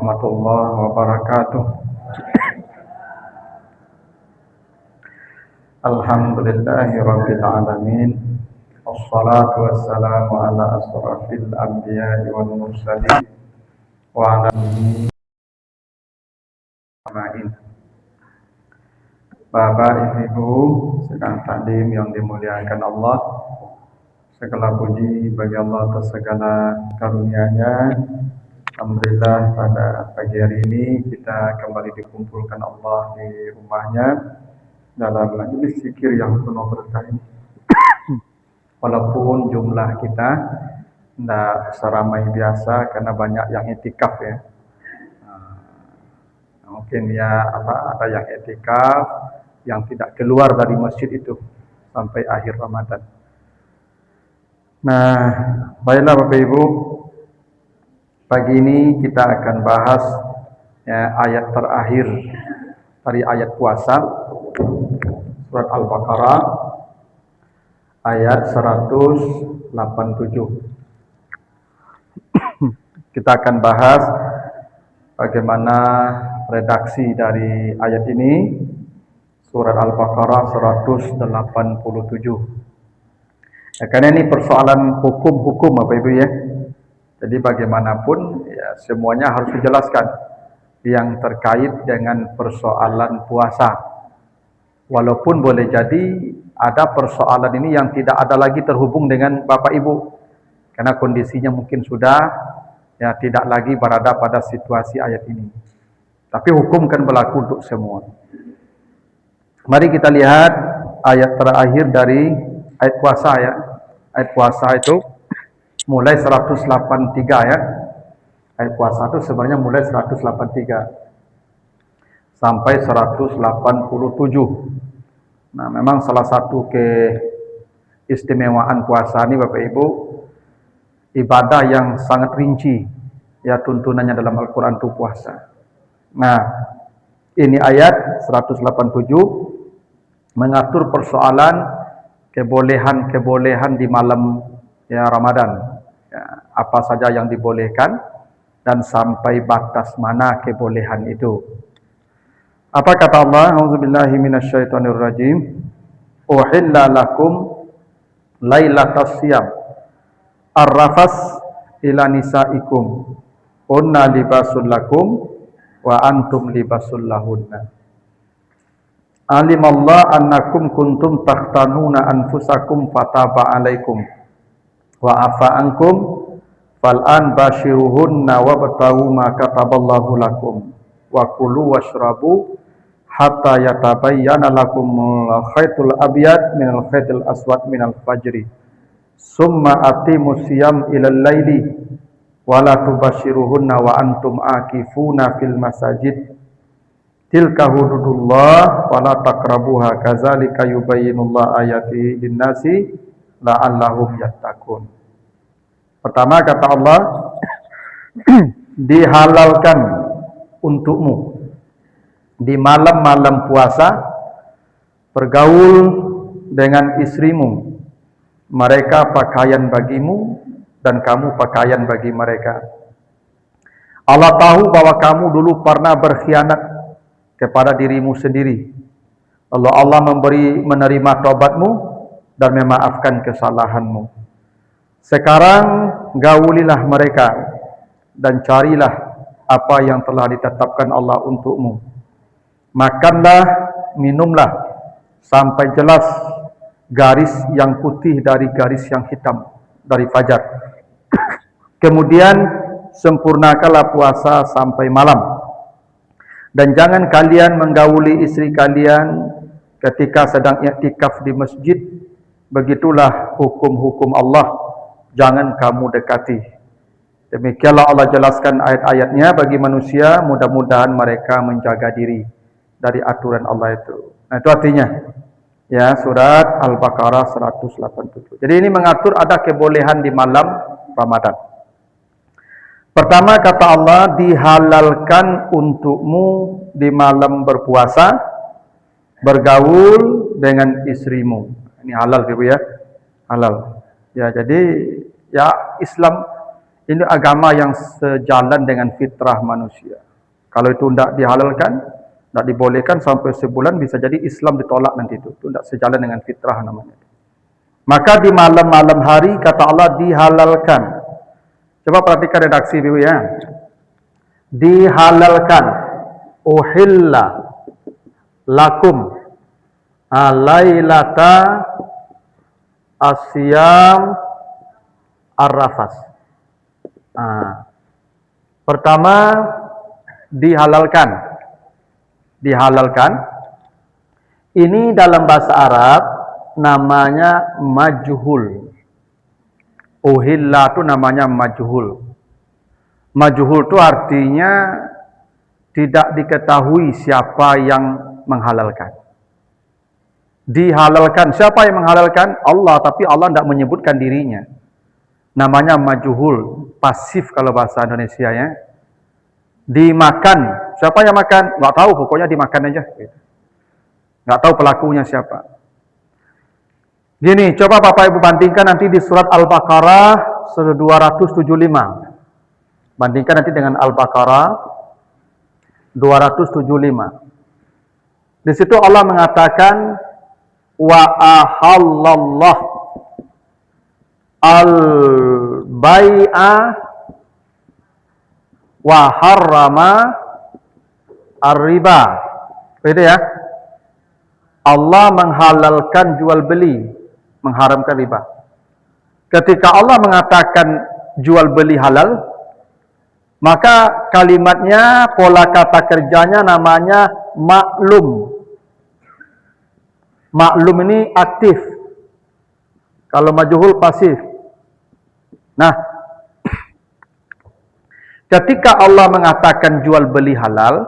warahmatullahi wabarakatuh. Alhamdulillahi rabbil alamin. Wassalatu wassalamu ala asrafil anbiya'i wal mursalin wa ala alihi ajma'in. Bapak Ibu sedang taklim yang dimuliakan Allah, segala puji bagi Allah atas segala karunia-Nya. Alhamdulillah pada pagi hari ini kita kembali dikumpulkan Allah di rumahnya dalam majelis zikir yang penuh berkah ini. Walaupun jumlah kita tidak seramai biasa karena banyak yang i'tikaf ya. Mungkin ya ada yang i'tikaf yang tidak keluar dari masjid itu sampai akhir Ramadan. Nah, baiklah Bapak Ibu, pagi ini kita akan bahas ayat terakhir dari ayat puasa surat Al-Baqarah ayat 187. Kita akan bahas bagaimana redaksi dari ayat ini, surat Al-Baqarah 187. Karena ini persoalan hukum-hukum Bapak Ibu ya. Jadi bagaimanapun ya, semuanya harus dijelaskan yang terkait dengan persoalan puasa. Walaupun boleh jadi ada persoalan ini yang tidak ada lagi terhubung dengan Bapak Ibu, karena kondisinya mungkin sudah ya tidak lagi berada pada situasi ayat ini. Tapi hukum kan berlaku untuk semua. Mari kita lihat ayat terakhir dari ayat puasa ya. Ayat puasa itu mulai 183 ya. Ayat puasa itu sebenarnya mulai 183 sampai 187. Nah, memang salah satu keistimewaan puasa ini Bapak Ibu, ibadah yang sangat rinci ya tuntunannya dalam Al-Qur'an itu puasa. Nah, ini ayat 187 mengatur persoalan kebolehan-kebolehan di malam ya Ramadan. Ya, apa saja yang dibolehkan dan sampai batas mana kebolehan itu. Apa kata Allah? A'udzubillahi minasyaitonirrajim. Uhilla lakum lailatas siyam ar-rafas ila nisaikum hunna libasul lakum wa antum libasul lahunna. Alimallah annakum kuntum takhtanuna anfusakum fataba alaikum wa afa ankum fal'an bashiruhunna wabtaghu ma kataballahu lakum wa kulu washrabu hatta yatabayyana lakumul khaytul abyad minal khaytil aswad minal fajri summa atimus siyam ilal laili wa la tubashiruhunna wa antum akifuna fil masajid tilka hududullah wa la taqrabuha kadzalika yubayyinullahu ayatihi lin-nasi la'allahum yattaqun. Pertama kata Allah, dihalalkan untukmu di malam-malam puasa bergaul dengan istrimu, mereka pakaian bagimu dan kamu pakaian bagi mereka. Allah tahu bahwa kamu dulu pernah berkhianat kepada dirimu sendiri. Lalu Allah menerima taubatmu dan memaafkan kesalahanmu. Sekarang gaulilah mereka dan carilah apa yang telah ditetapkan Allah untukmu. Makanlah, minumlah sampai jelas garis yang putih dari garis yang hitam dari fajar. Kemudian sempurnakanlah puasa sampai malam. Dan jangan kalian menggauli istri kalian ketika sedang i'tikaf di masjid. Begitulah hukum-hukum Allah, jangan kamu dekati. Demikianlah Allah jelaskan ayat-ayatnya bagi manusia, mudah-mudahan mereka menjaga diri dari aturan Allah itu. Nah, itu artinya ya surat Al-Baqarah 187. Jadi ini mengatur ada kebolehan di malam Ramadan. Pertama kata Allah, dihalalkan untukmu di malam berpuasa bergaul dengan istrimu. Ini halal Ibu ya. Halal. Ya, jadi ya Ini agama yang sejalan dengan fitrah manusia. Kalau itu tidak dihalalkan, tidak dibolehkan sampai sebulan, bisa jadi Islam ditolak nanti itu. Itu tidak sejalan dengan fitrah namanya. Maka di malam-malam hari kata Allah dihalalkan. Coba perhatikan redaksi dulu ya. Dihalalkan. Uhilla lakum alailata asyam arrafas. Pertama dihalalkan. Dihalalkan. Ini dalam bahasa Arab namanya majhul. Uhilla itu namanya majhul. Majhul itu artinya tidak diketahui siapa yang menghalalkan. Dihalalkan. Siapa yang menghalalkan? Allah, tapi Allah tidak menyebutkan dirinya. Namanya majhul, pasif kalau bahasa Indonesia ya. Dimakan. Siapa yang makan? Enggak tahu, pokoknya dimakan aja. Enggak tahu pelakunya siapa. Gini, coba Bapak Ibu bandingkan nanti di surat Al-Baqarah 275. Bandingkan nanti dengan Al-Baqarah 275. Di situ Allah mengatakan wa ahallallah al-bai'a wa harrama ar-riba. Beda ya? Allah menghalalkan jual beli, mengharamkan riba. Ketika Allah mengatakan jual beli halal, maka kalimatnya, pola kata kerjanya namanya maklum. Maklum ini aktif. Kalau majhul pasif. Nah, ketika Allah mengatakan jual beli halal,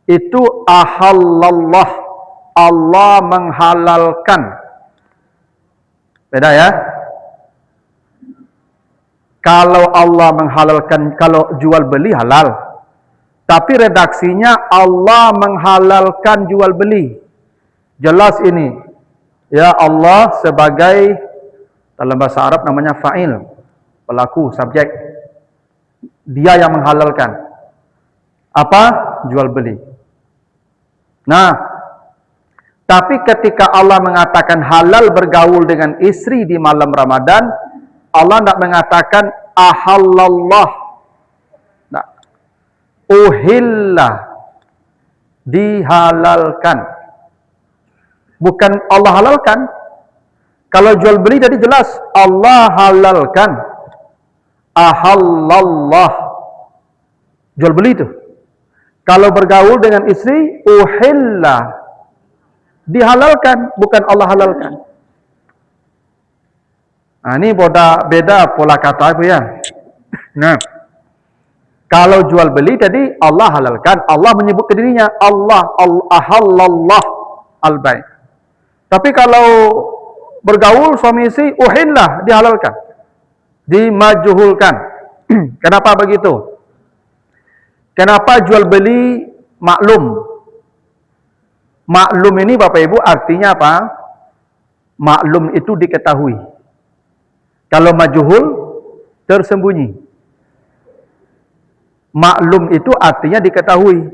itu ahallallah, Allah menghalalkan. Beda ya? Kalau Allah menghalalkan, kalau jual beli halal. Tapi redaksinya Allah menghalalkan jual beli. Jelas ini. Ya, Allah sebagai, dalam bahasa Arab namanya fa'il, pelaku, subjek. Dia yang menghalalkan. Apa? Jual beli. Nah, tapi ketika Allah mengatakan halal bergaul dengan istri di malam Ramadan, Allah tidak mengatakan ahallallah. Nah, uhillah, dihalalkan. Bukan Allah halalkan. Kalau jual beli tadi jelas Allah halalkan. Ahallallah. Jual beli itu. Kalau bergaul dengan istri, uhillah, dihalalkan, bukan Allah halalkan. Nah, ini beda pola kata itu ya. Nah, kalau jual beli tadi Allah halalkan, Allah menyebut ke dirinya, Allah ahallallah al-bai'. Tapi kalau bergaul suami istri, uhillah, dihalalkan, dimajhulkan. Kenapa begitu? Kenapa jual beli maklum? Maklum ini Bapak Ibu artinya apa? Maklum itu diketahui. Kalau majhul, tersembunyi. Maklum itu artinya diketahui.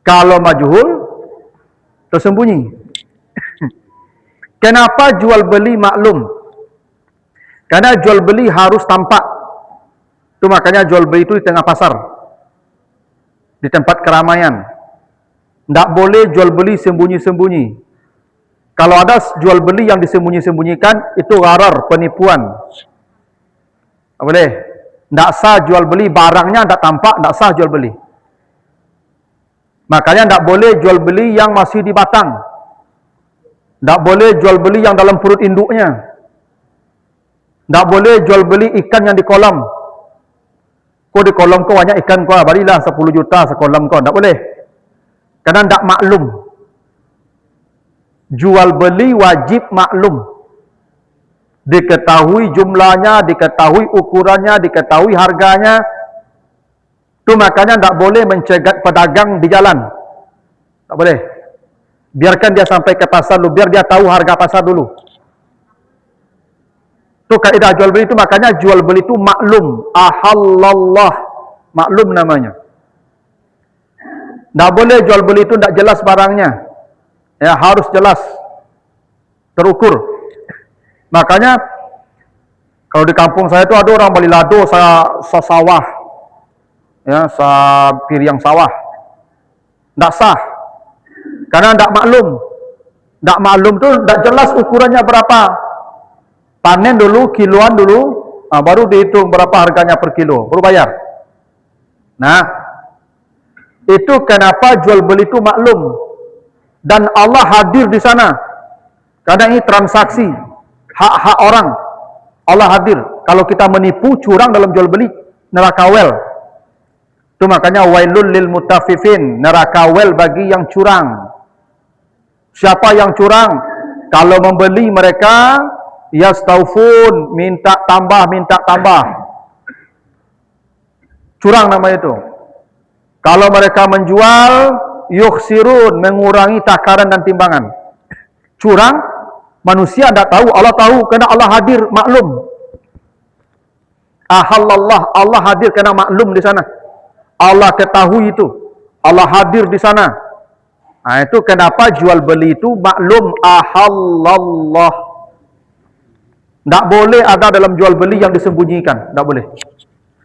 Kalau majhul, tersembunyi. Kenapa jual beli maklum? Karena jual beli harus tampak. Itu makanya jual beli itu di tengah pasar. Di tempat keramaian. Tidak boleh jual beli sembunyi-sembunyi. Kalau ada jual beli yang disembunyi-sembunyikan, itu gharar, penipuan. Tak boleh. Tidak sah jual beli, barangnya tidak tampak, tidak sah jual beli. Makanya tidak boleh jual beli yang masih di batang. Tak boleh jual beli yang dalam perut induknya. Tak boleh jual beli ikan yang di kolam. Kau di kolam kau banyak ikan kau, barilah 10 juta sekolam kau. Tak boleh. Karena tak maklum. Jual beli wajib maklum. Diketahui jumlahnya, diketahui ukurannya, diketahui harganya. Itu makanya tak boleh mencegat pedagang di jalan. Tak boleh. Biarkan dia sampai ke pasar dulu, biar dia tahu harga pasar dulu. Itu kaidah jual beli itu, makanya jual beli itu maklum, ahallallah, maklum namanya. Tidak boleh jual beli itu tidak jelas barangnya. Ya, harus jelas, terukur. Makanya kalau di kampung saya itu ada orang beli lado sawah, ya, piring sawah, tidak sah, karena tidak maklum. Tidak maklum itu tidak jelas ukurannya berapa. Panen dulu, kiloan dulu, baru dihitung berapa harganya per kilo, baru bayar. Nah, itu kenapa jual beli itu maklum, dan Allah hadir di sana. Karena ini transaksi, hak-hak orang, Allah hadir. Kalau kita menipu, curang dalam jual beli, neraka wel. Itu makanya wailul lil mutaffifin, neraka wel bagi yang curang. Siapa yang curang? Kalau membeli mereka yastaufun, minta tambah. Curang nama itu. Kalau mereka menjual, yukhsirun, mengurangi takaran dan timbangan. Curang, manusia tidak tahu, Allah tahu, karena Allah hadir, maklum. Ahallallah, Allah hadir karena maklum di sana. Allah ketahui itu, Allah hadir di sana. Nah, itu kenapa jual beli itu maklum, ahallallah. Tidak boleh ada dalam jual beli yang disembunyikan, tidak boleh.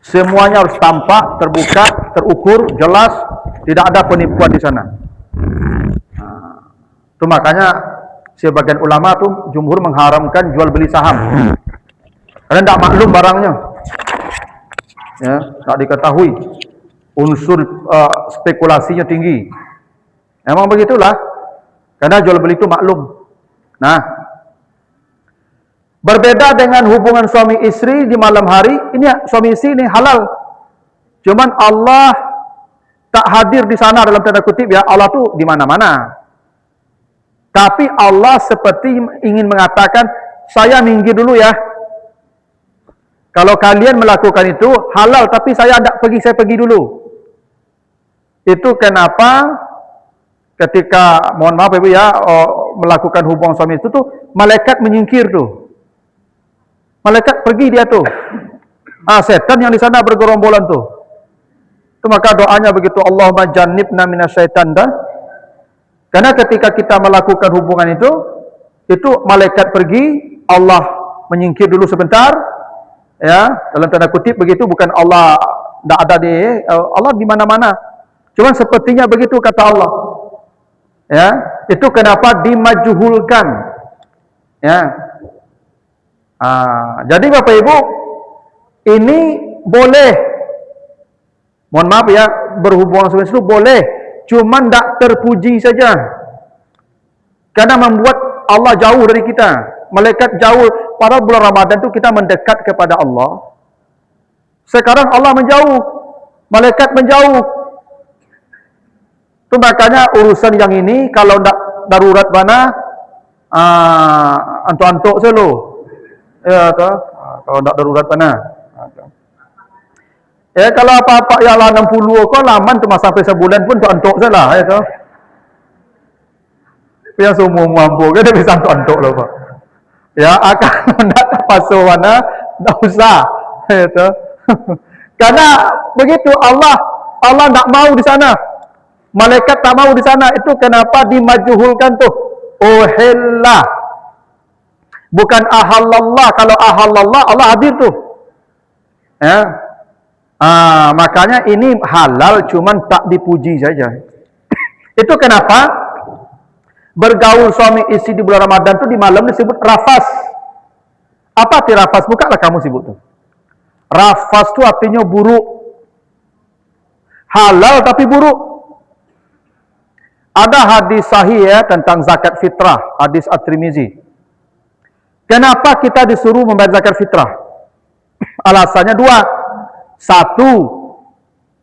Semuanya harus tampak, terbuka, terukur, jelas, tidak ada penipuan di sana. Itu makanya sebagian ulama tuh jumhur mengharamkan jual beli saham, karena tidak maklum barangnya, ya, tidak diketahui, unsur spekulasinya tinggi. Emang begitulah, karena jual beli itu maklum. Nah, berbeda dengan hubungan suami istri di malam hari, ini suami istri ini halal. Cuman Allah tak hadir di sana dalam tanda kutip, ya, Allah tuh di mana-mana. Tapi Allah seperti ingin mengatakan, saya minggir dulu ya. Kalau kalian melakukan itu halal, tapi saya pergi dulu. Itu kenapa ketika, mohon maaf Ibu ya, melakukan hubungan suami itu tuh malaikat menyingkir tuh. Malaikat pergi dia tuh. Setan yang di sana bergerombolan tuh. Itu maka doanya begitu, Allahumma jannibna minasyaitan dah. Karena ketika kita melakukan hubungan itu malaikat pergi, Allah menyingkir dulu sebentar. Ya, dalam tanda kutip begitu, bukan Allah tidak ada Allah di mana-mana. Cuman sepertinya begitu kata Allah. Ya, itu kenapa dimajhulkan. Ya. Jadi Bapak Ibu, ini boleh, mohon maaf ya, berhubungan seperti itu boleh, cuman tidak terpuji saja, karena membuat Allah jauh dari kita, malaikat jauh. Pada bulan Ramadan itu kita mendekat kepada Allah. Sekarang Allah menjauh, malaikat menjauh. Itu makanya urusan yang ini kalau tidak darurat mana, antuk-antuk selalu. Ya, kalau tidak darurat mana. Ya, kalau apa-apa yang lah 60 kau laman cuma sampai sebulan pun antuk salah, ya toh. Yang semua mampu, kita bisa antuk lah Pak. Ya, akan tidak terpaksa mana, tidak usah, ya toh. Karena begitu Allah tidak mau di sana. Malaikat tak mau di sana. Itu kenapa dimajhulkan tuh. Uhillah. Bukan ahallallah. Kalau ahallallah, Allah hadir tuh. Ya. Makanya ini halal, cuman tak dipuji saja. Itu kenapa bergaul suami istri di bulan Ramadan itu di malam disebut rafas. Apa arti rafas? Bukalah kamu sibuk tuh. Rafas itu artinya buruk. Halal tapi buruk. Ada hadis sahih ya tentang zakat fitrah, hadis At-Tirmizi. Kenapa kita disuruh membayar zakat fitrah? Alasannya dua. Satu,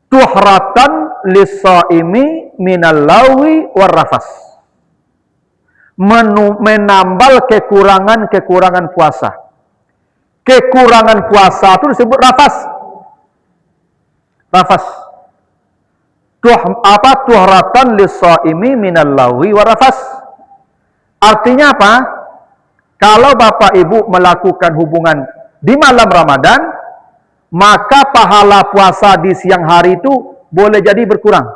tuhratan lis-shaimi minal lawi war rafas. Menambal kekurangan puasa. Kekurangan puasa itu disebut rafas. Rafas. Tuhratan lis-shaimi minal lawi war rafas. Artinya apa? Kalau bapak ibu melakukan hubungan di malam Ramadan, maka pahala puasa di siang hari itu boleh jadi berkurang.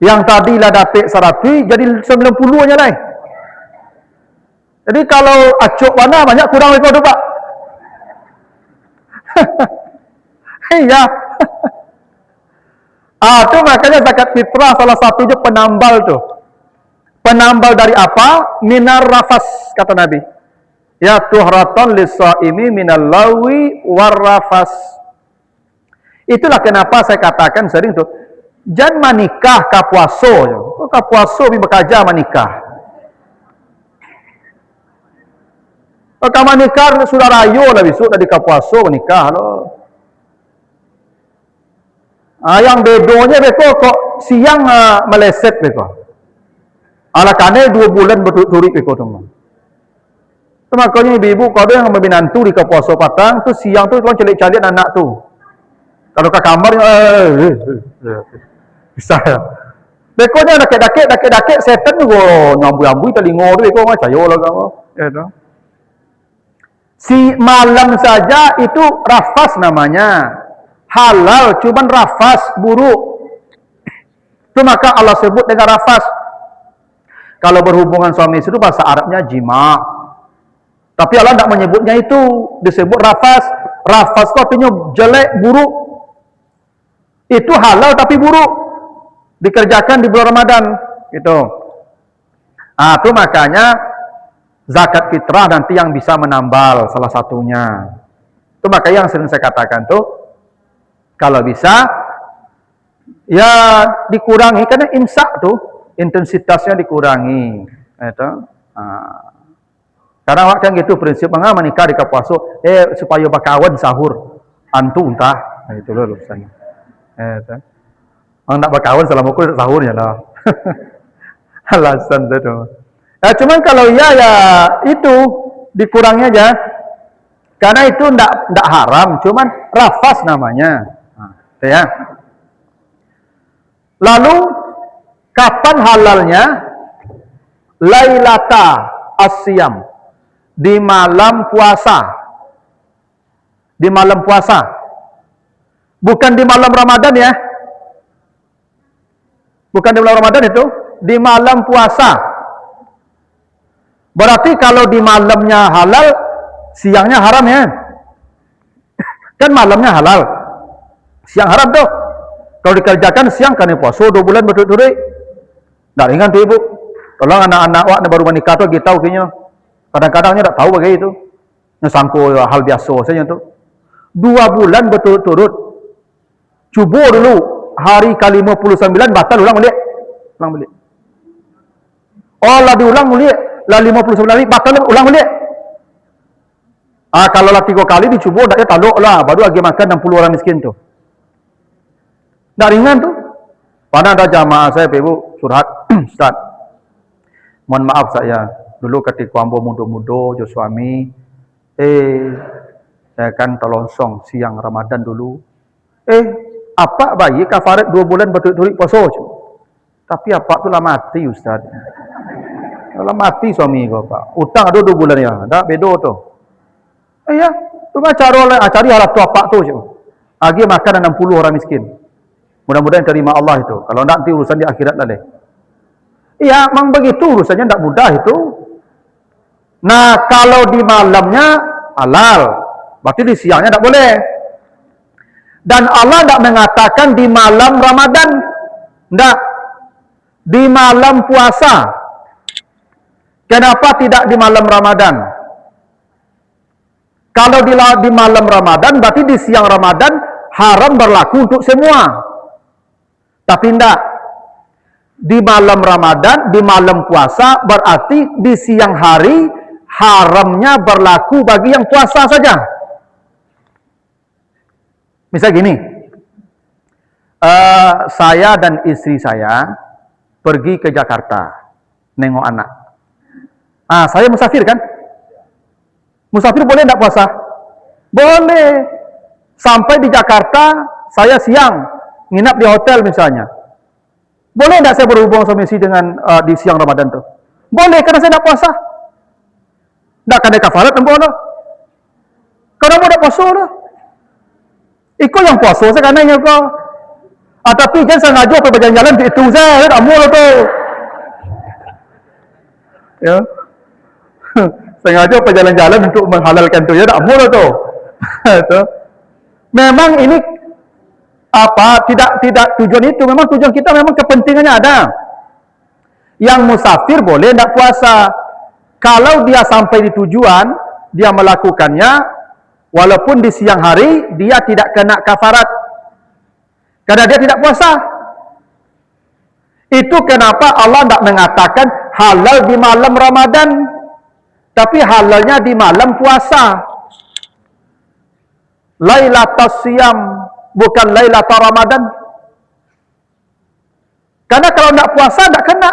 Yang tadilah dapat 100 jadi 90 aja lah. Jadi kalau acuk mana banyak kurang rekod tu pak. Iya. Tu makanya zakat fitrah salah satunya penambal tu. Penambal dari apa? Minar rafas, kata Nabi. Ya tuhratan lis-shaimi minal lawi warrafas. Itulah kenapa saya katakan sering tu, jangan manikah ka puasa je. Ka puasa bi bekerja manikah. Ka manikah sudah rayo lah besok dah di ka puasa manikah loh. Yang bedonya beko kok siang meleset beko. Ala kane 2 bulan berturut-turut beko teman. Makanya ibu-ibu kalau yang membinantu di ka puasa patang tu siang tu orang celik-celik anak tu. Kalau ke kamar bisa ya. Bekonya dakik setan tu nyambui-nyambui telinga tu beko macam yo lah kamu. Ya tu. Si malam saja itu rafas namanya. Halal cuman rafas buruk. Itu maka Allah sebut dengan rafas. Kalau berhubungan suami istri itu bahasa Arabnya jima. Tapi Allah tidak menyebutnya itu, disebut rafas. Rafas itu artinya jelek, buruk. Itu halal tapi buruk. Dikerjakan di bulan Ramadan. Itu. Itu makanya zakat fitrah nanti yang bisa menambal salah satunya. Itu makanya yang sering saya katakan tuh, kalau bisa ya dikurangi karena imsak tuh intensitasnya dikurangi. Itu. Karena kan gitu prinsip menikah di puasa supaya berkawan sahur antu entah itu loh urusannya. Orang nak berkawan selama aku sahurnya lah. Alasan itu. Cuman kalau ya itu dikurangi aja. Karena itu ndak haram, cuman rafas namanya. Ya. Lalu kapan halalnya? Lailata asyam, di malam puasa. Di malam puasa. Bukan di malam Ramadan ya. Bukan di malam Ramadan itu, di malam puasa. Berarti kalau di malamnya halal, siangnya haram ya. Kan malamnya halal. Siang haram tuh. Kalau dikerjakan siang kan puasa 2 bulan berturut-turut. Tak ringan tuh ibu. Tolong anak-anak awak baru menikah tuh kita tahu kayaknya. Kadang-kadangnya tak tahu bagaimana itu. Sangko hal biasa saja tuh. 2 bulan berturut-turut. Cuba dulu hari ke-59 batal ulang balik. Ulang balik. Oh lah diulang balik. Lah 59 hari batal ulang balik. Kalau lah 3 kali dicuba tak taluk lah. Baru lagi makan 60 orang miskin tuh. Tak ringan tuh. Pada ada jamaah saya, ibu surhat, Ustaz. Mohon maaf saya. Dulu ketika ambo muda-muda, jo suami, saya kan terlongsong siang Ramadan dulu. Apa bayi kafarat 2 bulan berturut-turut puasa. Tapi apa tu lah mati Ustaz. Lah mati suami kau pak. Utang ada 2 bulan ya. Dah bedo tu. Ya, tu cari harap tu apa tu je. Agi makan 60 orang miskin. Mudah-mudahan terima Allah itu. Kalau nanti urusan di akhirat lah deh. Iya, memang begitu urusannya tidak mudah itu. Nah, kalau di malamnya halal, berarti di siangnya tidak boleh. Dan Allah tidak mengatakan di malam Ramadan, tidak. Di malam puasa. Kenapa tidak di malam Ramadan? Kalau di malam Ramadan, berarti di siang Ramadan haram berlaku untuk semua. Tapi tidak. Di malam Ramadan, di malam puasa, berarti di siang hari haramnya berlaku bagi yang puasa saja. Misal gini, saya dan istri saya pergi ke Jakarta, nengok anak. Saya musafir kan? Musafir boleh tidak puasa? Boleh. Sampai di Jakarta, saya siang, nginap di hotel misalnya. Boleh tidak saya berhubung suami istri dengan di siang Ramadan tuh? Boleh kerana saya nak puasa. Tak kena kafarat tempoh dah. Kalau mau nak puasa dah. Ikut yang puasa sekarang kau. Tapi jangan sengaja pergi berjalan-jalan itu saya tak mau tu. Ya. Sengaja pergi jalan-jalan untuk menghalalkan tu ya tak mau tu. Memang ini tidak tujuan itu, memang tujuan kita memang kepentingannya ada. Yang musafir boleh tak puasa. Kalau dia sampai di tujuan, dia melakukannya walaupun di siang hari, dia tidak kena kafarat karena dia tidak puasa. Itu kenapa Allah tidak mengatakan halal di malam Ramadan, tapi halalnya di malam puasa. Lailatul Siyam, bukan Lailatul Ramadan. Karena kalau tidak puasa tidak kena.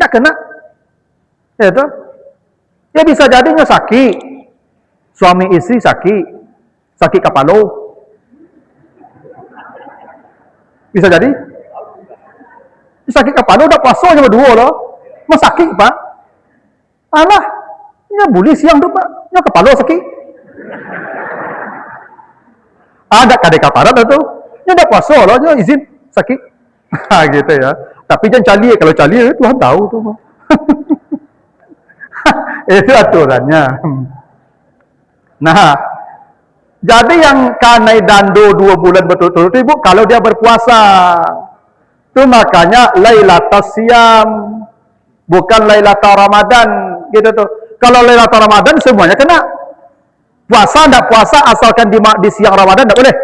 Tak kena. Ya tu. Ya bisa jadinya sakit. Suami istri sakit. Sakit kepala. Bisa jadi. Sakit kepala dah puasa cuma dua lah. Mas sakit pak. Alah. Ya boleh siang tu pak. Ya kepala sakit. Ada kadek kaparat tu. Ya dah puasa lah. Ya izin sakit. Gitu ya. Tapi jangan cali, kalau cali Tuhan tahu tu. Itu aturannya. Nah, jadi yang kanai dando 2 bulan berturut-turut ibu, kalau dia berpuasa, itu makanya Lailatul Siyam, bukan Lailatul Ramadan, gitu tuh. Kalau Lailatul Ramadan semuanya kena. Puasa tidak puasa asalkan di siang Ramadan tidak boleh.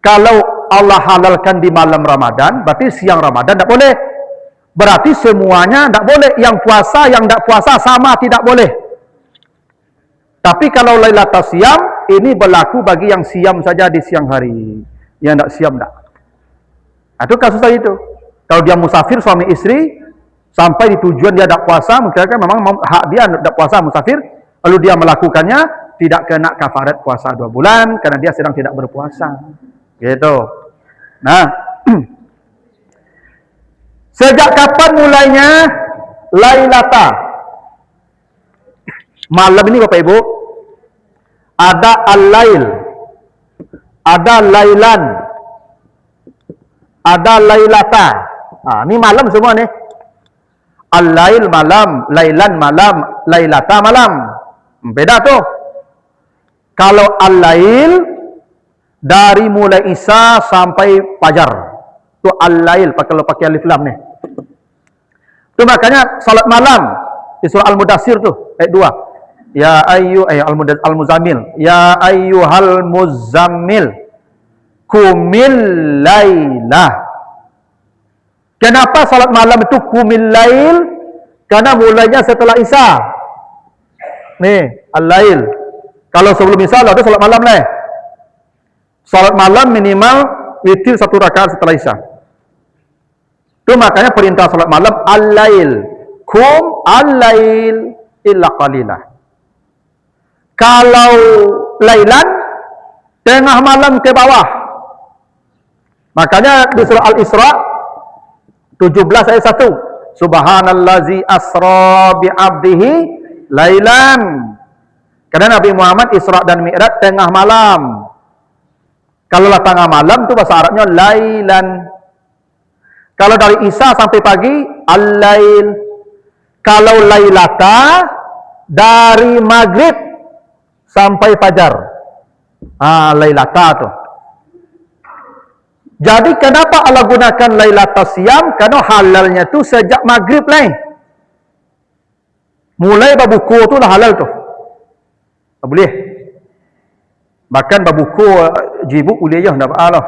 Kalau Allah halalkan di malam Ramadan, berarti siang Ramadan tidak boleh. Berarti semuanya tidak boleh. Yang puasa, yang tidak puasa sama tidak boleh. Tapi kalau Lailatul Siyam, ini berlaku bagi yang siam saja di siang hari. Yang tidak siam tidak. Itu kasus tadi itu. Kalau dia musafir suami istri, sampai di tujuan dia tidak puasa, mungkin memang hak dia tidak puasa musafir, lalu dia melakukannya, tidak kena kafarat puasa 2 bulan, karena dia sedang tidak berpuasa. Gitu. Nah, sejak kapan mulainya Lailata? Malam ini Bapak Ibu, ada al-lail, ada lailan, ada lailata. Ini malam semua nih. Al-lail malam, lailan malam, lailata malam. Beda tuh. Kalau al-lail dari mulai Isya sampai Fajar. Itu al-lail kalau pakai alif lam nih. Itu makanya salat malam di surah Al-Mudaththir tuh ayat 2. Ya al-muzammil, ya ayyuhal muzammil qumil lailah. Kenapa salat malam itu qumil lail? Karena mulainya setelah Isya. Nih, al-lail. Kalau sebelum Isya ada salat malam lah. Salat malam minimal witir 1 rakaat setelah Isya. Itu makanya perintah salat malam al-lail. Qum al-lail illa qalilah. Kalau lailan tengah malam ke bawah. Makanya di surah Al-Isra 17 ayat 1. Subhanallazi asra bi 'abdihi lailan. Karena Nabi Muhammad Isra dan Mi'raj tengah malam. Kalau tengah malam itu bahasa Arabnya lailan. Kalau dari Isya sampai pagi al-lail. Kalau lailata dari maghrib sampai fajar. Lailata tu. Jadi kenapa Allah gunakan Lailatul Siyam? Karena halalnya tu sejak maghrib lah. Mulai berbuku tu lah halal tu. Tak boleh. Bahkan berbuku jibuk boleh je, tak apa lah.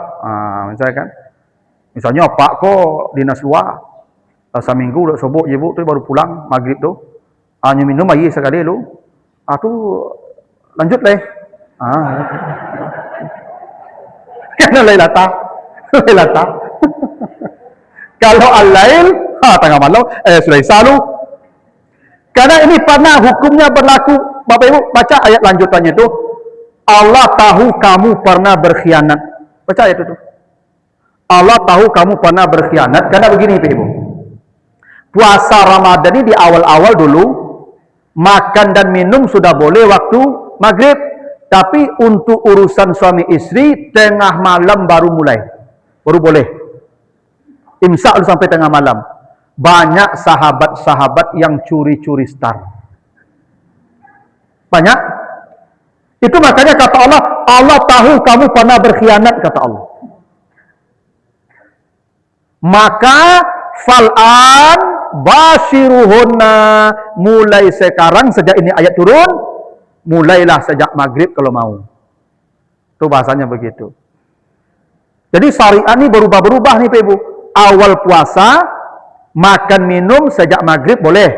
Misalnya pak ko dinas luar, seminggu dah sobok jibuk tu baru pulang maghrib tu, hanya minum air sekali lu, tu lanjut leh. Kena Lailata. Kalau al-lail, tengah malam, sudah Isya lu. Karena ini pernah hukumnya berlaku. Bapak Ibu baca ayat lanjutannya tu. Allah tahu kamu pernah berkhianat. Baca ayat itu. Allah tahu kamu pernah berkhianat. Karena begini Bapak Ibu. Puasa Ramadan ini di awal-awal dulu, makan dan minum sudah boleh waktu maghrib, tapi untuk urusan suami istri tengah malam baru mulai, baru boleh. Imsak sampai tengah malam. Banyak sahabat-sahabat yang curi-curi star. Banyak. Itu makanya kata Allah, Allah tahu kamu pernah berkhianat, kata Allah. Maka fal'an bashiruhunna, mulai sekarang sejak ini ayat turun, mulailah sejak maghrib kalau mau. Itu bahasanya begitu. Jadi syariat ini berubah-berubah nih Pak Ibu. Awal puasa, makan minum sejak maghrib boleh.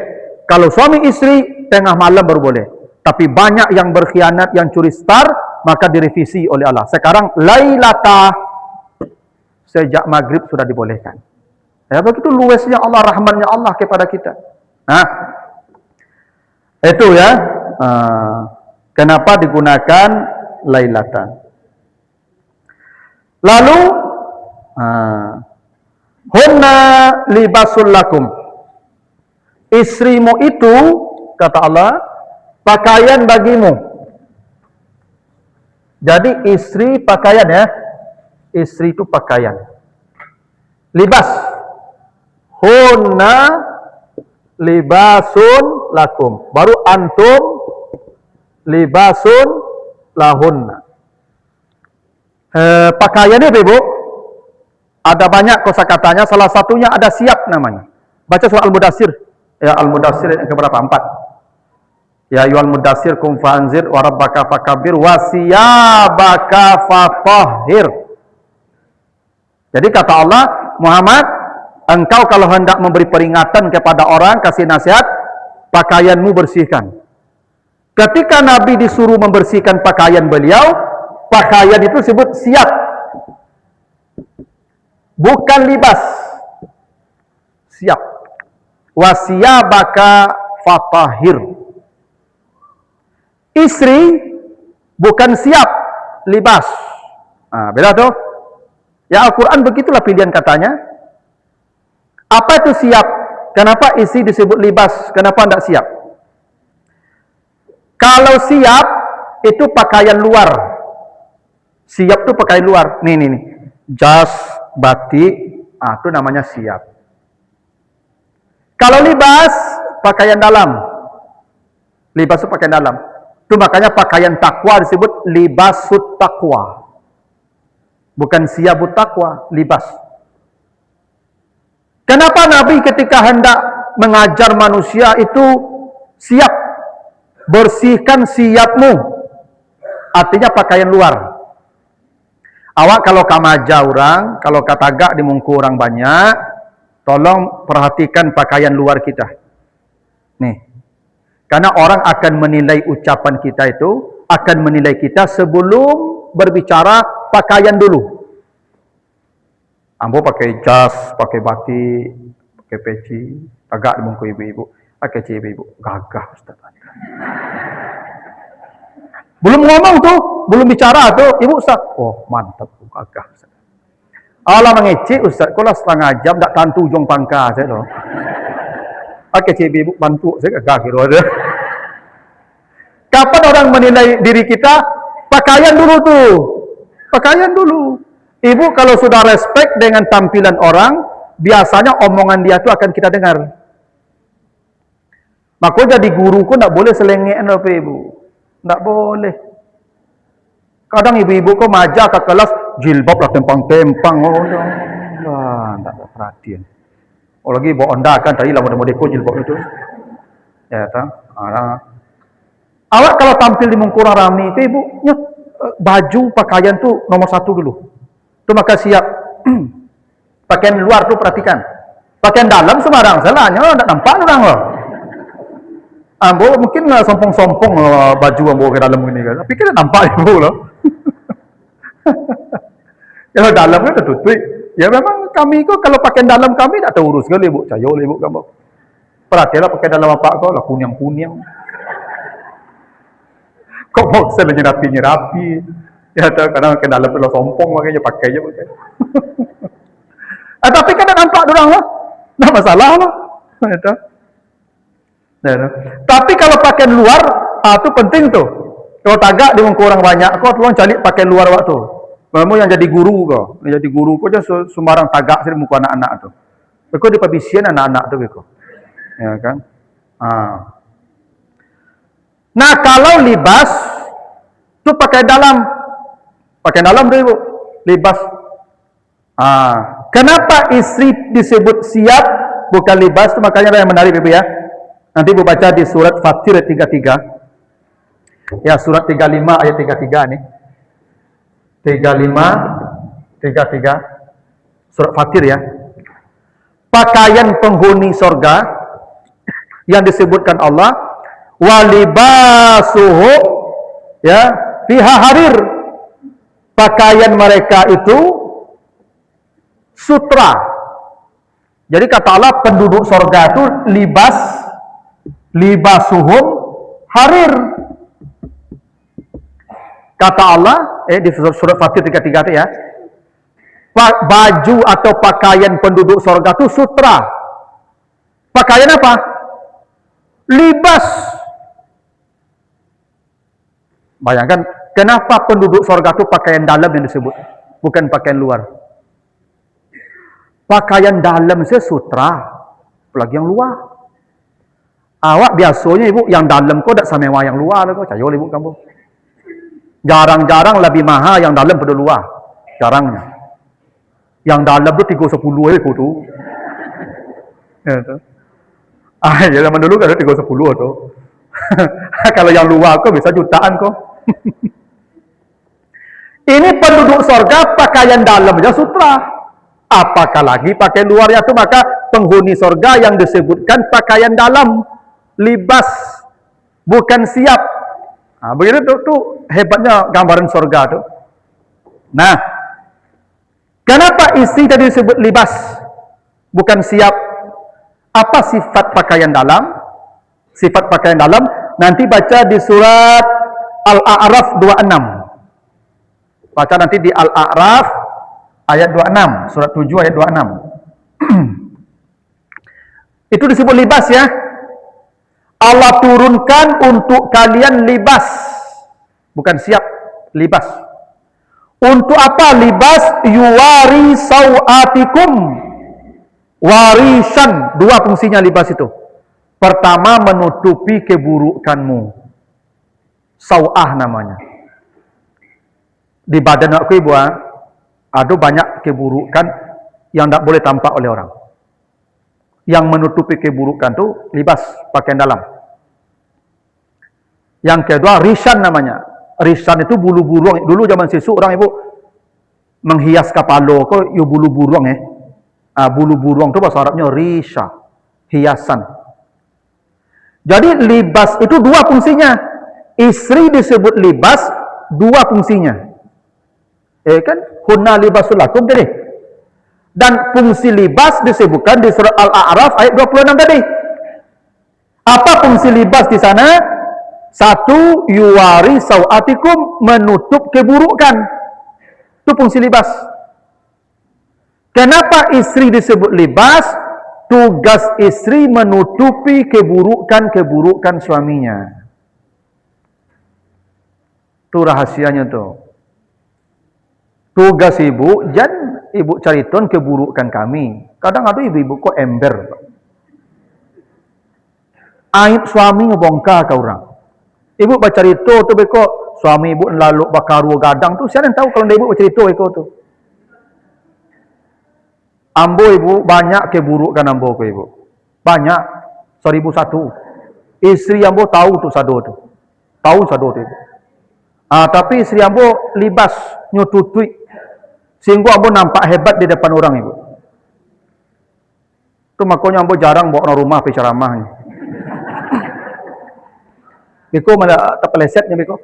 Kalau suami istri, tengah malam baru boleh. Tapi banyak yang berkhianat, yang curi star, maka direvisi oleh Allah. Sekarang lailata, sejak maghrib sudah dibolehkan. Ya, begitu luasnya Allah, rahmannya Allah kepada kita. Nah, itu ya. Kenapa digunakan lailata? Lalu, hunna libasul lakum. Istrimu itu, kata Allah, pakaian bagimu. Jadi istri pakaian ya. Istri itu pakaian. Libas. Hunna libasun lakum. Baru antum libasun lahunna. Pakaiannya Ibu, ada banyak kosakatanya. Salah satunya ada siap namanya. Baca surah Al-Mudassir. Ya, Al-Mudassir yang keberapa? 4. Ya ayyuhal mudassir kum fa'anzir wa rabbaka fakabbir wa siyabaka fatahhir. Jadi kata Allah, Muhammad, engkau kalau hendak memberi peringatan kepada orang, kasih nasihat, pakaianmu bersihkan. Ketika Nabi disuruh membersihkan pakaian beliau, pakaian itu disebut siap, bukan libas. Siap. Wa siyabaka fatahhir. Istri bukan siap, libas. Nah, beda tuh. Ya Al-Quran begitulah pilihan katanya. Apa itu siap? Kenapa istri disebut libas? Kenapa tidak siap? Kalau siap, itu pakaian luar. Siap itu pakaian luar. Nih. Jas, batik, itu namanya siap. Kalau libas, pakaian dalam. Libas itu pakaian dalam. Itu makanya pakaian takwa disebut libasut takwa. Bukan siyabut takwa, libas. Kenapa Nabi ketika hendak mengajar manusia itu siap? Bersihkan siapmu. Artinya pakaian luar. Awak kalau kamaja orang, kalau katagak di mungku orang banyak, tolong perhatikan pakaian luar kita. Nih. Karena orang akan menilai ucapan kita itu, akan menilai kita sebelum berbicara pakaian dulu. Ambo pakai jas, pakai batik, pakai peci, agak di muka ibu-ibu, pakai ibu-ibu, gagah Ustaz. Belum ngomong tuh, belum bicara tuh, ibu Ustaz, oh mantap, gagah Ustaz. Allah mengecek Ustaz, kalau setengah jam tak tantu ujung pangkah saya loh. Pakai ibu bantu saya gagah kira ada. Kapan orang menilai diri kita? Pakaian dulu tuh. Pakaian dulu. Ibu kalau sudah respect dengan tampilan orang, biasanya omongan dia tuh akan kita dengar. Maka jadi guru kok tak boleh selengean apa ibu. Tak boleh. Kadang ibu-ibu kok maja ke kelas, jilbab lah tempang-tempang. Oh, tak ada perhatian. Oh lagi bawa onda kan tadi lah model-model jilbab itu. Ya tak. Awak kalau tampil di mengkurang rami itu ibu, baju pakaian tuh nomor 1 dulu. Itu maka siap. Pakaian luar tuh perhatikan. Pakaian dalam sembarang salahnya, tidak nampak orang loh. Ambo mungkin sompong-sompong baju ambo ke dalam ini kan. Tapi kan nampak ibu loh. Kalau dalam kan tutup. Ya memang kami kok kalau pakaian dalam kami tak tahu urus kali ibu. Cayo ibu kamu. Perhatianlah pakaian dalam apa kau lah kuning-kuning. Kok mau selenya rapi-rapi. Ya tahu kadang ke dalam tu sompong makanya pakai je. Tapi kan nampak orang lah. Tak masalah lah. Itu. Tapi kalau pakaian luar, itu penting tuh. Kalau tagak di muka orang banyak, kau tuan cari pakaian luar waktu. Kamu yang jadi guru kau, jangan sembarang tagak sih di muka anak-anak tuh. Kau di pabisian anak-anak tuh kau. Ya kan? Nah, kalau libas tu pakaian dalam tu ibu, libas. Kenapa istri disebut siap bukan libas? Itu makanya yang menarik ibu ya. Nanti ibu baca di surat Fatir ayat 33. Ya, surat 35 ayat 33 nih. 33 surat Fatir ya. Pakaian penghuni sorga yang disebutkan Allah, walibasuhu ya fiha harir. Pakaian mereka itu sutra. Jadi kata Allah, penduduk sorga itu libasuhum harir. Kata Allah di surat Fatir 33 itu ya, baju atau pakaian penduduk sorga itu sutra. Pakaian apa? Libas. Bayangkan, kenapa penduduk sorga itu pakaian dalam yang disebut, bukan pakaian luar. Pakaian dalam saya sutra, apalagi yang luar. Awak biasanya ibu yang dalam kau tak sama yang luar kau, cayo ibu kamu. Jarang-jarang lebih mahal yang dalam pada luar. Jarangnya. Yang dalam tu 310 ibu tu. Ya tu. Ya zaman dulu kan 310 tu. Kalau yang luar kau bisa jutaan kau. Ini penduduk sorga pakaian dalam aja sutra. Apakah lagi pakaian luarnya tu, maka penghuni sorga yang disebutkan pakaian dalam, libas, bukan siap. Begitu tu hebatnya gambaran sorga tu. Nah, kenapa istri tadi disebut libas, bukan siap? Apa sifat pakaian dalam? Sifat pakaian dalam nanti baca di surat Al-A'raf 26. Baca nanti di Al-A'raf ayat 26, surat 7 ayat 26. Itu disebut libas ya. Allah turunkan untuk kalian libas, bukan siap, libas. Untuk apa libas? Yuwari sawatikum, warisan. Dua fungsinya libas itu. Pertama, menutupi keburukanmu, sawah namanya. Di badan aku ibu, ada banyak keburukan yang tak boleh tampak oleh orang. Yang menutupi keburukan tu libas, pakaian dalam. Yang kedua, risan namanya. Risan itu bulu burung. Dulu zaman sisuk orang ibu menghias kepala kau, you bulu burung bulu burung tu bahasa Arabnya risa, hiasan. Jadi libas itu dua fungsinya. Istri disebut libas, dua fungsinya. Kan hunna libasul lakum tadi. Dan fungsi libas disebutkan di surat Al-A'raf ayat 26 tadi. Apa fungsi libas di sana? Satu, yuwari sawatikum, menutup keburukan. Itu fungsi libas. Kenapa istri disebut libas? Tugas istri menutupi keburukan-keburukan suaminya. Itu rahasianya tuh. Tugas ibu, jangan ibu cariton keburukan kami. Kadang ada ibu-ibu kok ember. Aib suami ngebongkar ke orang. Ibu baca cerita tu beko suami ibu lalu bakaru gadang tu, siapa yang tahu kalau ibu baca cerita beko tu. Ambo ibu banyak keburukan ambo ke ibu. Banyak 1001. Istri ambo tahu tu sado tu. Tahu sado tu ibu. Tapi istri ambo libas nyututui sehingga ambo nampak hebat di depan orang ibu. Tu makanya ambo jarang bawa rumah pergi ceramahnya. Biko malah tak pelesetnya biko.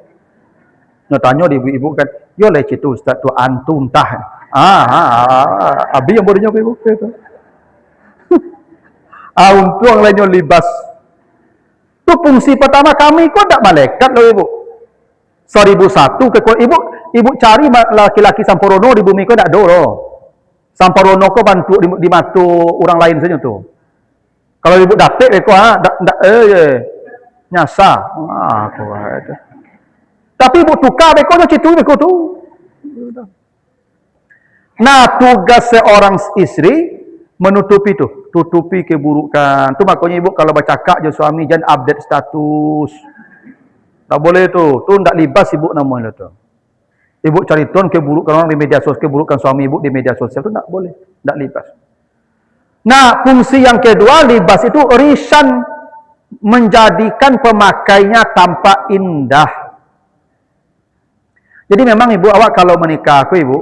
Nak tanya di ibu-ibu kan, yo leh citu ustaz tu antum tah. Abi yang bodohnya ibu tu. Untung lainnya libas. Tu fungsi pertama kami kok tak malaikat loh ibu. 1001 ke ibu cari laki-laki samporono di bumi kau tak ada loh. Samporono kau bantu di mata orang lain saja tu. Kalau ibu dapat beko nyasa. Aku itu. Tapi ibu tukar beko tu citu beko tu. Nah, tugas seorang istri menutupi tu, tutupi keburukan. Tu makanya ibu kalau bercakap je suami jangan update status. Tak boleh tu. Tu ndak libas ibu namanya tu. Ibu cari ton keburukan orang di media sosial, keburukan suami ibu di media sosial tu ndak boleh, ndak libas. Nah, fungsi yang kedua libas itu risan, menjadikan pemakainya tampak indah. Jadi memang ibu awak kalau menikah aku ibu,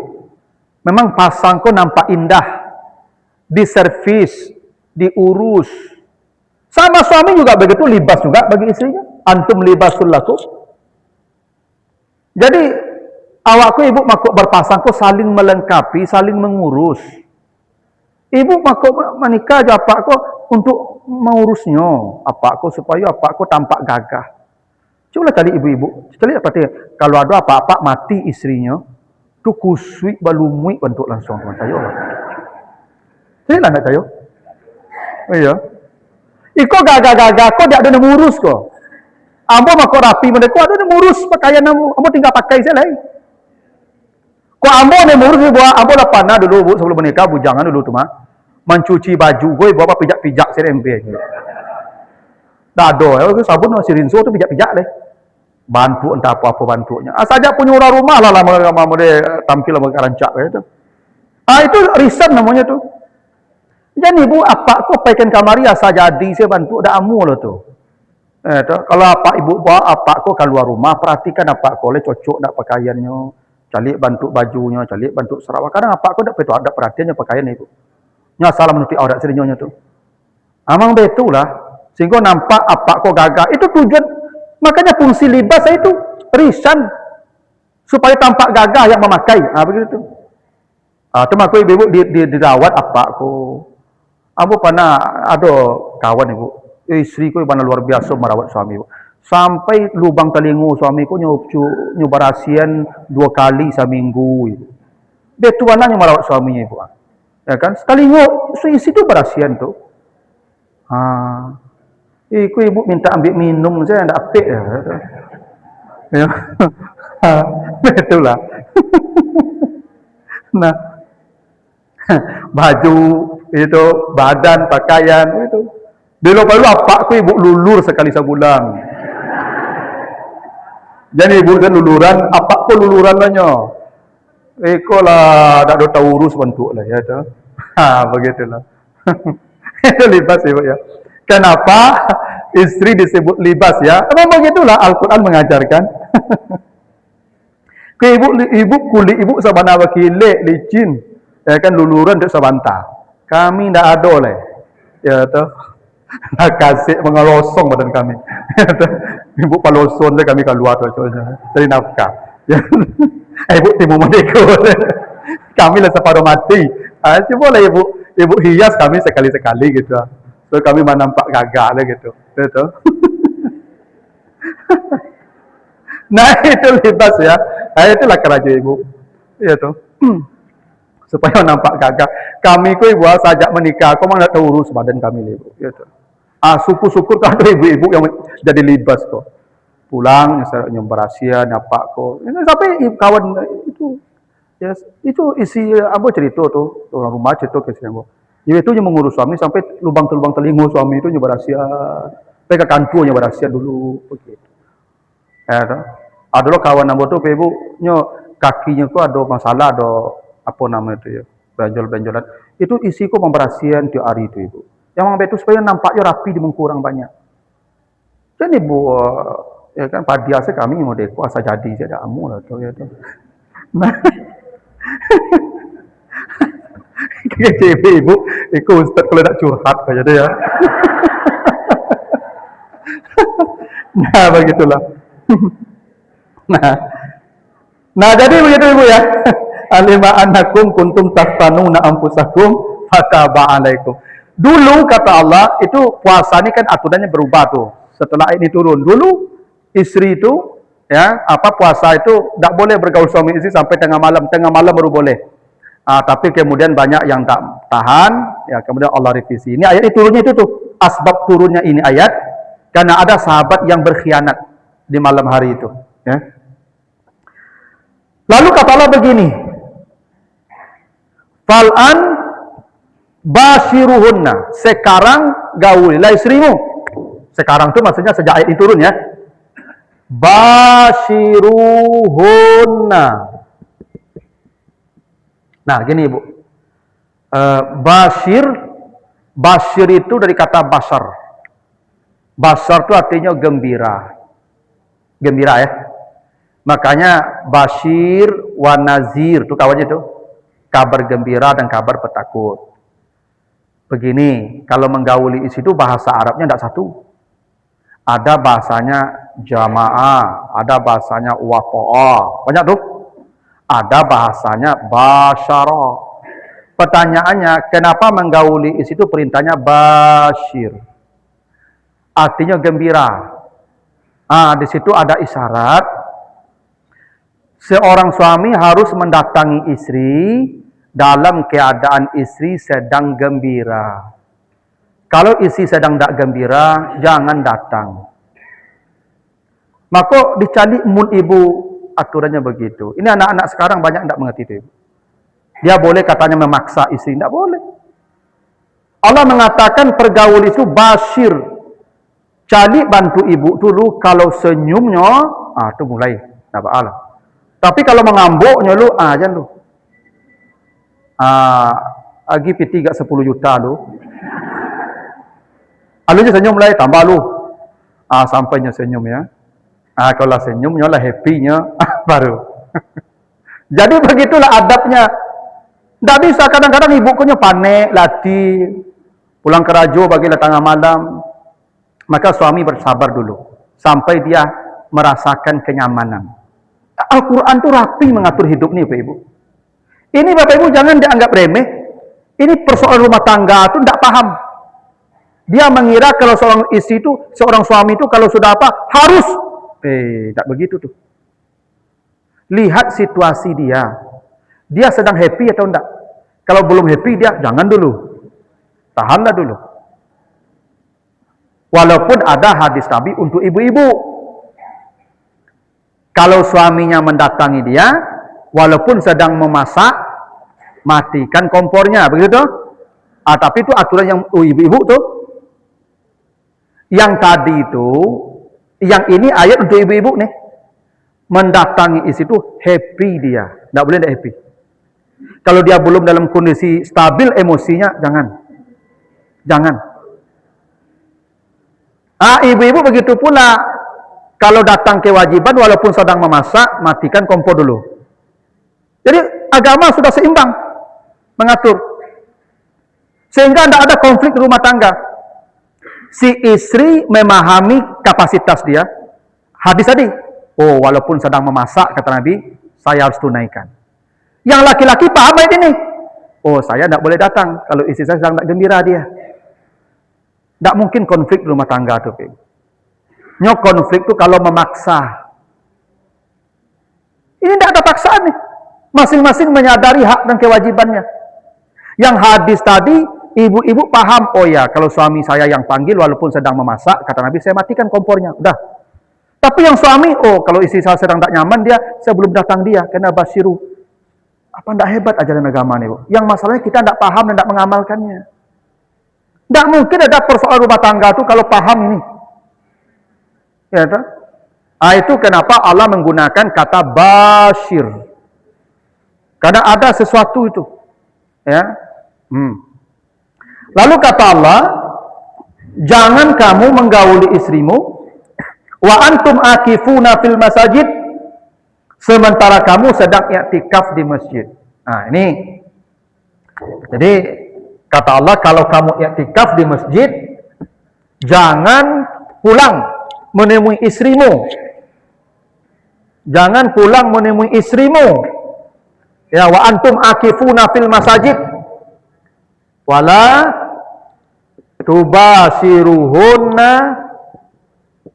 memang pasangku nampak indah, diservis, diurus. Sama suami juga begitu, libas juga bagi istrinya. Antum libasul lakum. Jadi awakku ibu makuk berpasangku saling melengkapi, saling mengurus. Ibu makuk menikah aja apakku untuk mengurusnya, apakku supaya apakku tampak gagah. Coba tadi ibu-ibu, sekali apa kalau ada apa-apa mati istrinya, tu kusui balumui bentuk langsung teman saya. Saya lah nak tahu. Iya. Iko gagah-gagah kau dia ada ngurus kau. Ambo makuk rapi mereka ada ngurus pakaian ambo tinggal pakai saja lah. Kau ambo ni ngurus buat ambo lah panah dulu bu sebelum menikah bujangan dulu tu mah. Mencuci baju gue bawa pijak-pijak CMP aja. Dah ada, sabun masih rinso tu pijak-pijak deh. Bantu entah apa-apa bantunya. Saja punya orang rumah lah lama dia tampil sama karancak itu. Itu riset namanya tu. Jadi ibu apa kau paikan kamari asal jadi saya bantu dah amu lah tu. Kalau apa ibu bawa apa kau keluar rumah perhatikan apa kau le cocok dak pakaiannya, calik bantu bajunya, calik bantu Sarawak. Kadang apa kau dak ada perhatiannya pakaian ibu. Nya salah menutupi aurat serinyonya tu. Amang betul lah. Sehingga nampak apa kau gagah. Itu tujuan. Makanya fungsi libas itu risan. Supaya tampak gagah yang memakai. Begitu. Tu makanya ibu dirawat apa kau. Aku pernah ada kawan ibu. Isteri ku mana luar biasa merawat suami ibu. Sampai lubang telinga suami ku nyubarasian 2 kali seminggu ibu. Dia tuanan yang merawat suaminya ibu. Ya kan? Sekali isi tu berasian tu. Ibu minta ambil minum saya ndak apik ya. Ya. Betul lah. Nah. Baju itu, badan, pakaian itu. Dulu apa aku ibu lulur sekali sebulan. Jadi ibu kan luluran, apa pun lulurannya. Eko lah tak ada tahu urus bentuk lah ya tu. Begitulah. Itu libas ibu ya. Kenapa istri disebut libas ya? Memang begitulah Al-Quran mengajarkan. Ke ibu kulit ibu sabana wakilek licin, ya kan luluran dek sabanta. Kami ndak ada leh. Ya tu. Nak kasih mengelosong badan kami. Ibu paloson deh kami keluar tu cari nafkah. Ya. Ibu timu merdeka. Kami lah separuh mati. Cuba lah ibu hias kami sekali-sekali gitu. So kami nampak gagah lah gitu. Gitu. Nah itu libas ya. Itulah kerja ibu. Itu. Supaya nampak gagah. Kami ku ibu sajak menikah, kau mana tahu urus badan kami ibu. Gitu. Syukur-syukur kalau ibu-ibu yang jadi libas kok. Pulang nyembarasian apa kok. Sampai kawan itu yes, itu isi ambo cerita tu orang rumah cerita ke sini ambo. Dia itu yang mengurus suami sampai lubang telinga suami itu nyembarasian. Sampai ke kantor nyembarasian dulu begitu. Ada lo kawan ambo tu ibu nyo kakinya ku ada masalah ada apa nama itu ya. Benjol-benjolan. Itu isiku pembersihan tiap hari itu ibu. Yang memang betul supaya nampaknya rapi di mengkurang banyak. Jadi ibu ya kan pada biasa kami mau deko asal jadi saya dah amu lah tu ya tu. Nah, kecil ibu, ikut ustaz kalau nak curhat saja dia. Ya. Nah begitulah. Nah jadi begitu ibu ya. Alima annakum kuntum tastanuna anfusakum fataba alaikum. Dulu kata Allah itu puasa ni kan aturannya berubah tuh. Setelah ini turun dulu istri itu ya puasa itu tak boleh bergaul suami istri sampai tengah malam baru boleh. Tapi kemudian banyak yang tak tahan ya kemudian Allah revisi. Ini ayat ini turunnya itu tuh. asbab turunnya ini ayat karena ada sahabat yang berkhianat di malam hari itu, ya. Lalu kata Allah begini, fal'an bashiruhunna, sekarang gaulilah istrimu. Sekarang itu maksudnya sejak ayat ini turun, ya. Bashiruhunna. Nah, gini Ibu. Bashir itu dari kata basar. Basar itu artinya gembira. Gembira, ya. Makanya Bashir wa Nazir itu kawannya itu. Kabar gembira dan kabar petakut. Begini, kalau menggauli isi itu bahasa Arabnya tidak satu. Ada bahasanya jamaah, ada bahasanya waqa'a. Banyak tuh. Ada bahasanya basyara. Pertanyaannya, kenapa menggauli isi itu perintahnya Bashir? Artinya gembira. Di situ ada isyarat seorang suami harus mendatangi istri dalam keadaan istri sedang gembira. Kalau istri sedang tidak gembira, jangan datang. Maka dicari mun ibu aturannya begitu. Ini anak-anak sekarang banyak tidak mengerti itu. Dia boleh katanya memaksa istri, tidak boleh. Allah mengatakan pergaul itu Bashir. Cari bantu ibu dulu, kalau senyumnya, itu mulai, tidak apa-apa. Tapi kalau mengambuknya lu, jangan lu. Lagi P3 10 juta lu. Alunya senyum mulai, tambah lu. Sampainya senyum, ya. Kalau senyumnya lah happy-nya, baru. Jadi begitulah adabnya. Tidak bisa, kadang-kadang ibukunya panik, latih, pulang ke rajo bagilah tengah malam. Maka suami bersabar dulu, sampai dia merasakan kenyamanan. Al-Quran itu rapi mengatur hidup nih Bapak Ibu. Ini Bapak Ibu jangan dianggap remeh. Ini persoalan rumah tangga itu tidak paham. Dia mengira kalau seorang istri itu, seorang suami itu kalau sudah apa, harus. Tidak begitu tuh. Lihat situasi dia. Dia sedang happy atau enggak? Kalau belum happy dia, jangan dulu. Tahanlah dulu. Walaupun ada hadis Nabi untuk ibu-ibu. Kalau suaminya mendatangi dia, walaupun sedang memasak, matikan kompornya, begitu? Tapi itu aturan yang ibu-ibu tuh. Yang tadi itu, yang ini ayat untuk ibu-ibu nih. Mendatangi istri itu happy dia, tidak boleh tidak happy. Kalau dia belum dalam kondisi stabil emosinya, jangan. Jangan. Ibu-ibu begitu pula. Kalau datang kewajiban walaupun sedang memasak, matikan kompor dulu. Jadi agama sudah seimbang mengatur. Sehingga tidak ada konflik di rumah tangga. Si istri memahami kapasitas dia. Hadis tadi. Walaupun sedang memasak, kata Nabi, saya harus tunaikan. Yang laki-laki paham ayat ini. Saya tidak boleh datang kalau istri saya sedang tak gembira dia. Tidak mungkin konflik di rumah tangga itu. Konflik itu kalau memaksa. Ini tidak ada paksaan nih. Masing-masing menyadari hak dan kewajibannya. Yang hadis tadi, ibu-ibu paham. Kalau suami saya yang panggil walaupun sedang memasak, kata Nabi, saya matikan kompornya. Udah. Tapi yang suami, kalau istri saya sedang tak nyaman dia, saya belum datang dia, karena basiru. Apa tidak hebat ajaran agama nih, Bu? Yang masalahnya kita tidak paham dan tidak mengamalkannya. Tidak mungkin ada persoalan rumah tangga itu kalau paham ini. Ya, itu kenapa Allah menggunakan kata bashir. Karena ada sesuatu itu. Ya. Lalu kata Allah, jangan kamu menggauli istrimu wa antum akifuna fil masajid, sementara kamu sedang i'tikaf di masjid. Ini. Jadi kata Allah, kalau kamu i'tikaf di masjid, jangan pulang menemui istrimu. Jangan pulang menemui istrimu. Ya, wa antum akifuna fil masajid wala tubasiruhunna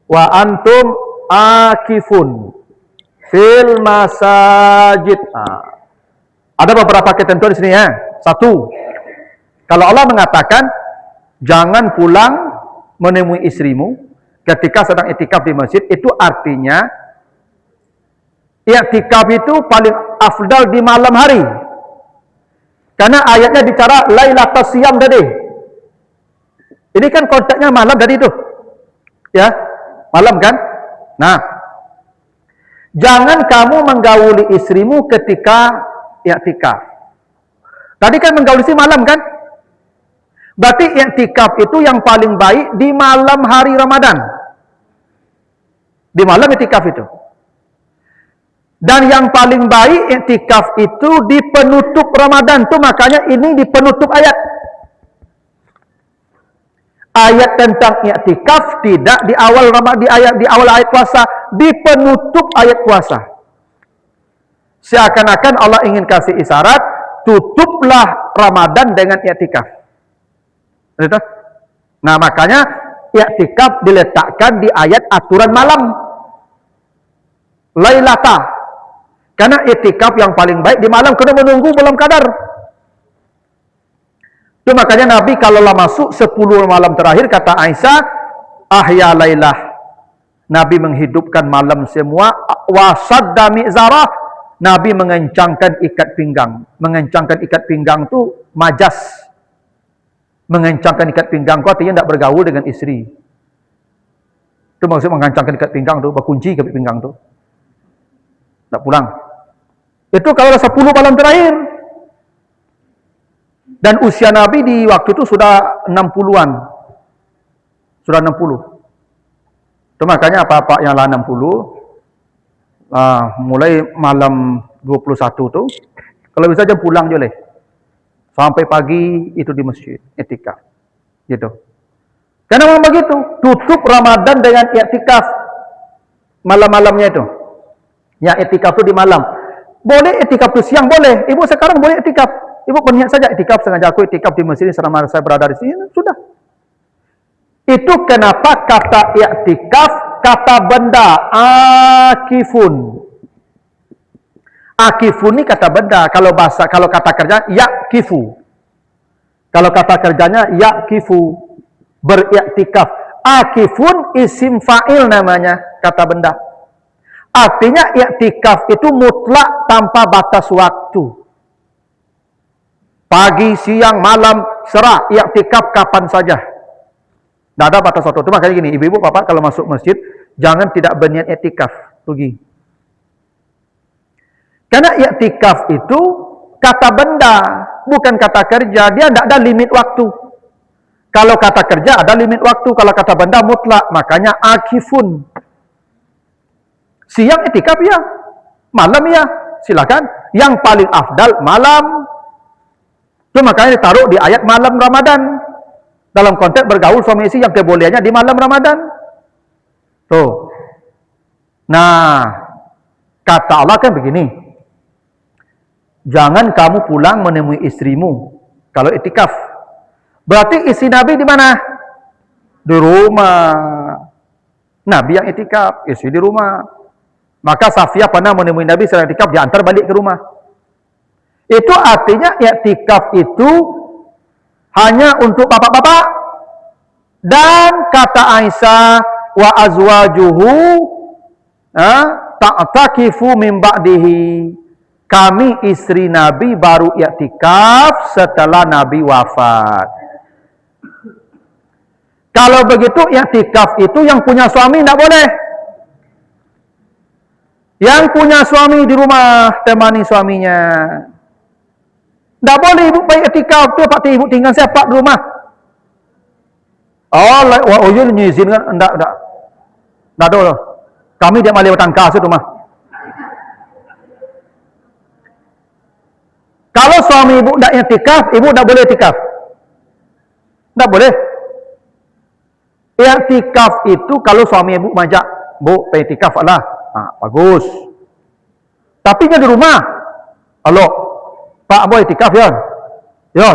wa antum akifun fil masajid. Ada beberapa ketentuan di sini, ya. Satu, kalau Allah mengatakan jangan pulang menemui istrimu ketika sedang i'tikaf di masjid, itu artinya i'tikaf itu paling afdal di malam hari. Karena ayatnya bicara Lailatul Siyam tadi. Ini kan konteksnya malam tadi itu. Ya, malam kan? Nah, jangan kamu menggauli istrimu ketika i'tikaf. Tadi kan menggauli istri malam kan? Berarti i'tikaf itu yang paling baik di malam hari Ramadan. Di malam i'tikaf itu. Dan yang paling baik i'tikaf itu di penutup Ramadan tuh, makanya ini di penutup ayat. Ayat tentang i'tikaf tidak di awal di awal ayat puasa, di penutup ayat puasa. Seakan-akan Allah ingin kasih isyarat, tutuplah Ramadan dengan i'tikaf. Nah, makanya i'tikaf diletakkan di ayat aturan malam. Lailata. Karena i'tikaf yang paling baik di malam, kena menunggu malam qadar. Itu makanya Nabi kalau masuk 10 malam terakhir, kata Aisyah, ahya lailah. Nabi menghidupkan malam semua. Wasadda mi'zarah. Nabi mengencangkan ikat pinggang. Mengencangkan ikat pinggang itu majas. Mengencangkan ikat pinggang itu artinya tidak bergaul dengan istri. Itu maksud mengencangkan ikat pinggang itu, berkunci ikat pinggang itu. Tidak pulang. Itu kalau 10 malam terakhir. Dan usia Nabi di waktu itu sudah 60-an. Sudah 60. Itu makanya apa-apa yang lah 60, mulai malam 21 tuh, kalau bisa jam pulang je boleh. Sampai pagi itu di masjid, i'tikaf. Gitu. Karena memang begitu, tutup Ramadan dengan i'tikaf. Malam-malamnya itu. Ya, i'tikaf itu di malam. Boleh i'tikaf itu siang, boleh. Ibu sekarang boleh i'tikaf. Ibu berniat saja i'tikaf, sengaja aku i'tikaf di masjid selama saya berada di sini, sudah. Itu kenapa kata i'tikaf, kata benda akifun. Akifun ini kata benda. Kalau kata kerja yakifu. Kalau kata kerjanya yakifu, beriktikaf. Akifun isim fa'il namanya, kata benda. Artinya i'tikaf itu mutlak tanpa batas waktu. Pagi, siang, malam, serah, i'tikaf kapan saja. Tidak ada batas waktu. Itu makanya gini, ibu-ibu, bapak kalau masuk masjid, jangan tidak berniat i'tikaf. Rugi. Karena i'tikaf itu kata benda, bukan kata kerja. Dia tidak ada limit waktu. Kalau kata kerja ada limit waktu. Kalau kata benda mutlak. Makanya akifun. Siang i'tikaf ya, malam ya, silakan. Yang paling afdal malam. Itu makanya ditaruh di ayat malam Ramadan. Dalam konteks bergaul suami istri yang kebolehannya di malam Ramadan. Tuh. Nah, kata Allah kan begini. Jangan kamu pulang menemui istrimu kalau i'tikaf. Berarti istri Nabi di mana? Di rumah. Nabi yang i'tikaf, istri di rumah. Maka Safiyah pernah menemui Nabi sedang i'tikaf, diantar balik ke rumah. Itu artinya i'tikaf itu hanya untuk bapak-bapak. Dan kata Aisyah, wa azwajuhu ta'takifu min ba'dihi. Kami istri Nabi baru i'tikaf setelah Nabi wafat. Kalau begitu i'tikaf itu yang punya suami tidak boleh. Yang punya suami di rumah temani suaminya. Tidak boleh ibu pergi i'tikaf tu, pak ibu tinggal siapa di rumah? Oh, uyun nyizin kan? Tidak. Tidak ada. Kami dia malih tangka di rumah. Kalau suami ibu tidak i'tikaf, ibu tidak boleh i'tikaf. Tidak boleh. I'tikaf itu kalau suami ibu majak, bu, pergi i'tikaf lah. Bagus. Tapi dia di rumah. Halo, Pak boy i'tikaf ya? Ya.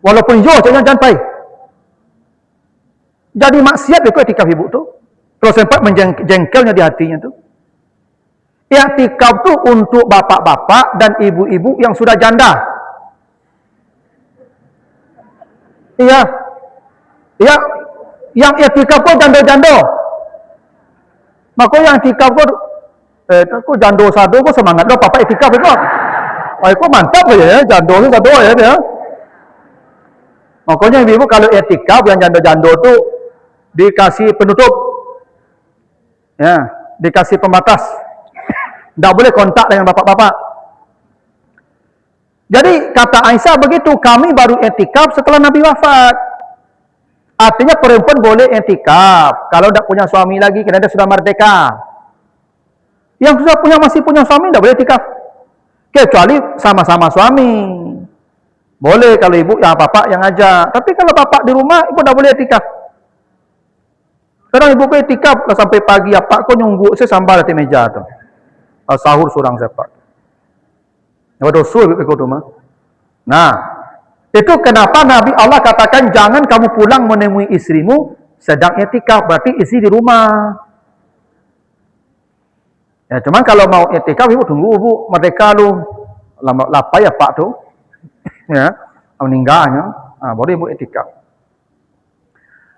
Walaupun jangan pergi. Jadi maksiat ikut i'tikaf ibu tu. Kalau sempat menjengkelnya di hatinya tu. I'tikaf tu untuk bapak-bapak dan ibu-ibu yang sudah janda. Iya. yang i'tikaf kau jando-jando. Maka yang i'tikaf kau jando sado kau semangat kau papa i'tikaf kau. Kau mantap ya, jando tu sado ya dia. Makanya ibu kalau i'tikaf yang jando-jando tu dikasih penutup. Ya, dikasih pembatas. Tak boleh kontak dengan bapak-bapak. Jadi kata Aisyah begitu, kami baru i'tikaf setelah Nabi wafat. Artinya perempuan boleh i'tikaf kalau tak punya suami lagi kerana dia sudah merdeka. Yang sudah masih punya suami tak boleh i'tikaf. Kecuali sama-sama suami. Boleh kalau ibu yang bapak yang ajak. Tapi kalau bapak di rumah, ibu tak boleh i'tikaf. Kadang ibu ke i'tikaf sampai pagi, apa kau nyunggu saya sambal di meja tu. Sahur surang siapa. Apa dosa ikut rumah. Nah, itu kenapa Nabi Allah katakan jangan kamu pulang menemui istrimu sedang i'tikaf, berarti istri di rumah. Ya, cuman kalau mau i'tikaf ibu tunggu ibu merdeka lu. Lapa ya Pak tu. Ya, meninggalnya, baru ibu i'tikaf.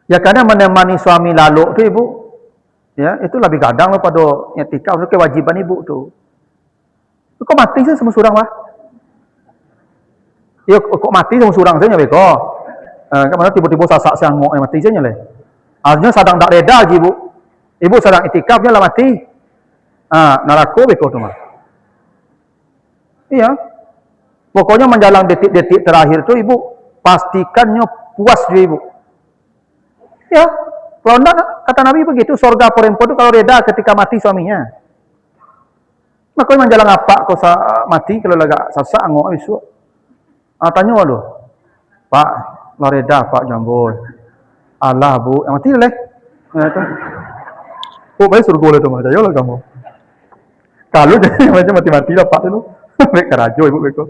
Ya karena menemani suami lalu tu ibu, ya itu lebih gadang pada i'tikaf, itu kewajiban ibu tu. Kok mati sih semua surang lah? Ya kok mati semua surang saja beko. Kemana tiba-tiba sasak siangok yang mati saja le. Artinya sedang tak reda je ibu. Ibu sedang i'tikafnya lah mati. Neraka beko tu mah. Iya. Pokoknya menjelang detik-detik terakhir tu ibu pastikannya puas je ibu. Ya, kalau enggak kata Nabi begitu, surga perempuan tu kalau reda ketika mati suaminya. Makanya menjalang apa kau mati kalau lagak sasak angok besok. Tanya lu. Pak, lah reda Pak jambul. Allah Bu, yang mati leh. Oh, baik surga le tu mah. Jayolah kamu. Kalau jadi macam mati-mati lah Pak tu. Baik kerajo ibu beko.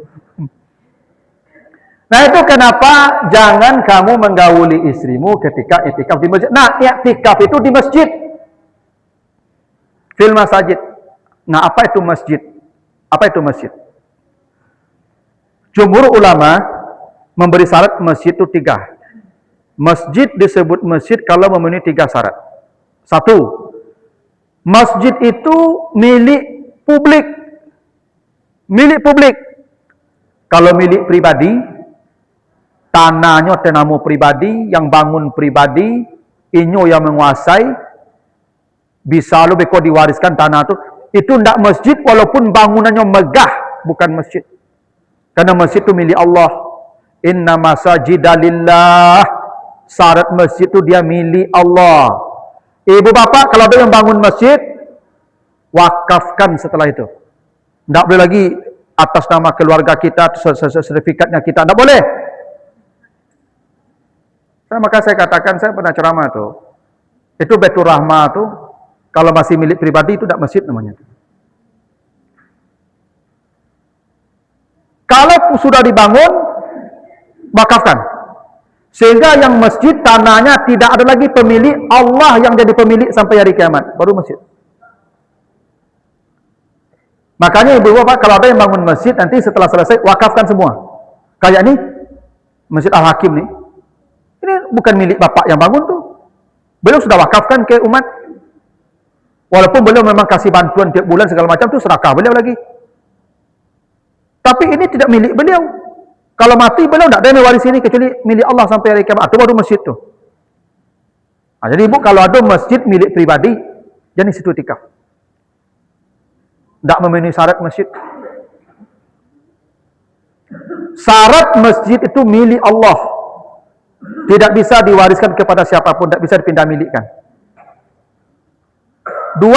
Nah itu kenapa jangan kamu menggauli istrimu ketika i'tikaf di masjid. Nah, i'tikaf itu di masjid. Fil masajid. Nah, apa itu masjid? Apa itu masjid? Jumhur ulama memberi syarat masjid itu 3. Masjid disebut masjid kalau memenuhi 3 syarat. 1. Masjid itu milik publik. Milik publik. Kalau milik pribadi, tanahnya tenamu pribadi, yang bangun pribadi, inyo yang menguasai, bisa lo beko diwariskan tanah itu tidak masjid walaupun bangunannya megah, bukan masjid. Karena masjid itu milik Allah. Inna masajida lillah. Syarat masjid itu dia milik Allah. Ibu bapak kalau ada yang bangun masjid, wakafkan setelah itu. Tidak boleh lagi atas nama keluarga kita, sertifikatnya kita. Tidak boleh. Maka saya katakan, saya pernah ceramah tuh. Itu Baitur Rahmah tuh, kalau masih milik pribadi itu tidak masjid namanya. Kalau sudah dibangun, wakafkan. Sehingga yang masjid tanahnya tidak ada lagi pemilik, Allah yang jadi pemilik sampai hari kiamat. Baru masjid. Makanya ibu bapak kalau ada yang bangun masjid, nanti setelah selesai, wakafkan semua. Kayak ini, Masjid Al-Hakim nih. Ini bukan milik bapak yang bangun tuh. Beliau sudah wakafkan ke umat. Walaupun beliau memang kasih bantuan tiap bulan segala macam tuh sedekah beliau lagi. Tapi ini tidak milik beliau. Kalau mati beliau tidak ada yang mewarisi ini kecuali milik Allah sampai hari kiamat. Itu baru masjid tuh. Jadi ibu kalau ada masjid milik pribadi, jangan di situ i'tikaf. Tidak memenuhi syarat masjid. Syarat masjid itu milik Allah. Tidak bisa diwariskan kepada siapapun, tidak bisa dipindah milikkan. 2.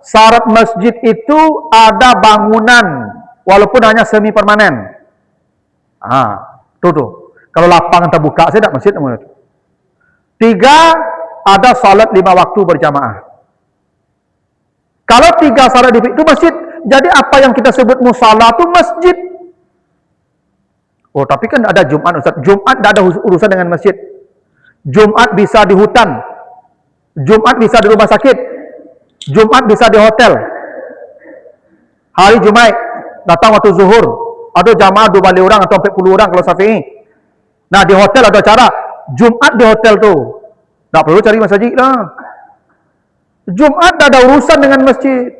Syarat masjid itu ada bangunan, walaupun hanya semi permanen. Tuh. Kalau lapangan terbuka, saya tidak masjid namanya. 3. Ada salat 5 waktu berjamaah. Kalau 3 syarat itu masjid, jadi apa yang kita sebut musala itu masjid. Oh, tapi kan ada Jumat, Ustaz. Jumat tidak ada urusan dengan masjid. Jumat bisa di hutan. Jumat bisa di rumah sakit. Jumat bisa di hotel. Hari Jumat, datang waktu zuhur. Ada jamaah 20 orang atau 40 orang kalau Syafi'i. Nah, di hotel ada acara. Jumat di hotel tuh. Tak perlu cari masjid lah. Jumat tak ada urusan dengan masjid.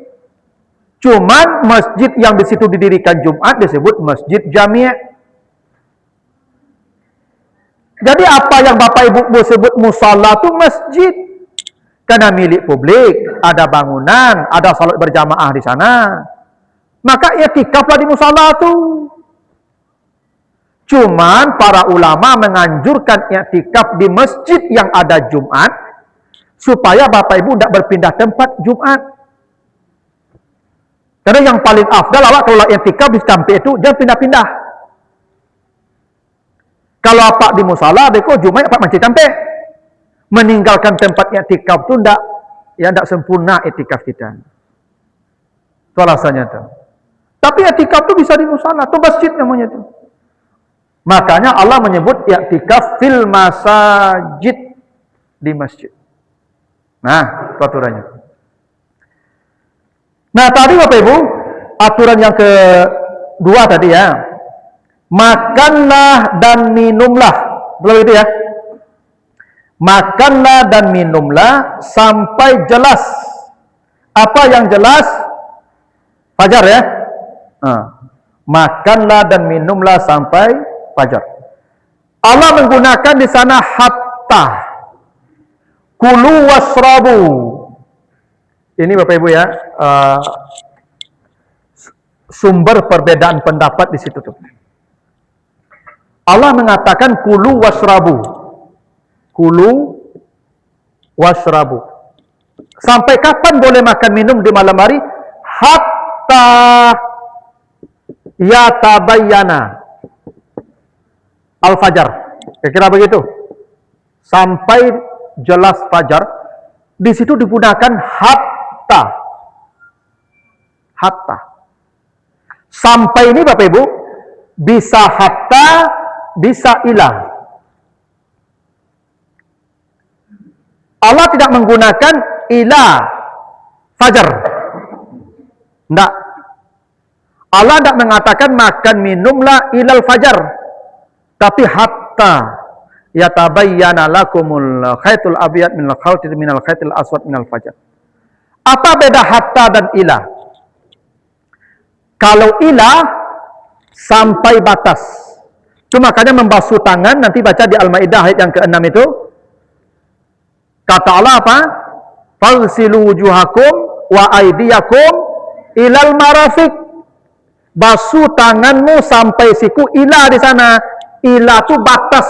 Cuman masjid yang di situ didirikan Jumat disebut masjid jami'. Jadi apa yang Bapak Ibu sebut musalla itu masjid. Karena milik publik, ada bangunan, ada salat berjamaah di sana. Maka i'tikaflah di musalla itu. Cuman para ulama menganjurkan i'tikaf di masjid yang ada Jumat supaya Bapak Ibu tidak berpindah tempat Jumat. Karena yang paling afdal awak kalau i'tikaf di sampai itu jangan pindah-pindah. Kalau apa di musala, deko Jumat apa masjid sampai. Meninggalkan tempat i'tikaf itu tidak sempurna i'tikaf kita. Itu alasannya tuh. Tapi i'tikaf itu bisa di musala, itu masjid namanya tuh. Makanya Allah menyebut i'tikaf fil masajid, di masjid. Nah, itu aturannya. Nah, tadi Bapak Ibu, aturan yang kedua tadi ya. Makanlah dan minumlah. Betul itu ya? Makanlah dan minumlah sampai jelas. Apa yang jelas? Fajar ya? Makanlah dan minumlah sampai fajar. Allah menggunakan di sana hatta. Kulu wasrabu. Ini Bapak Ibu ya, sumber perbedaan pendapat di situ tuh. Allah mengatakan kulu wasrabu. Kulu wasrabu. Sampai kapan boleh makan minum di malam hari? Hatta yatabayyana al-fajar. Kira-kira begitu. Sampai jelas fajar. Di situ digunakan hatta. Hatta. Sampai ini Bapak Ibu bisa hatta, bisa ilah. Allah tidak menggunakan ilah fajar. Tidak. Allah tidak mengatakan makan minumlah ilal fajar. Tapi hatta yatabayyana lakumul khaytul abyad minal khaytil aswad minal fajar. Apa beda hatta dan ilah? Kalau ilah sampai batas. Itu makanya membasuh tangan, nanti baca di Al-Maidah ayat yang ke-6 itu. Kata Allah apa? Fagsilu wujuhakum wa aydiyakum ilal marafiq. Basuh tanganmu sampai siku. Ilah di sana. Ilah itu batas.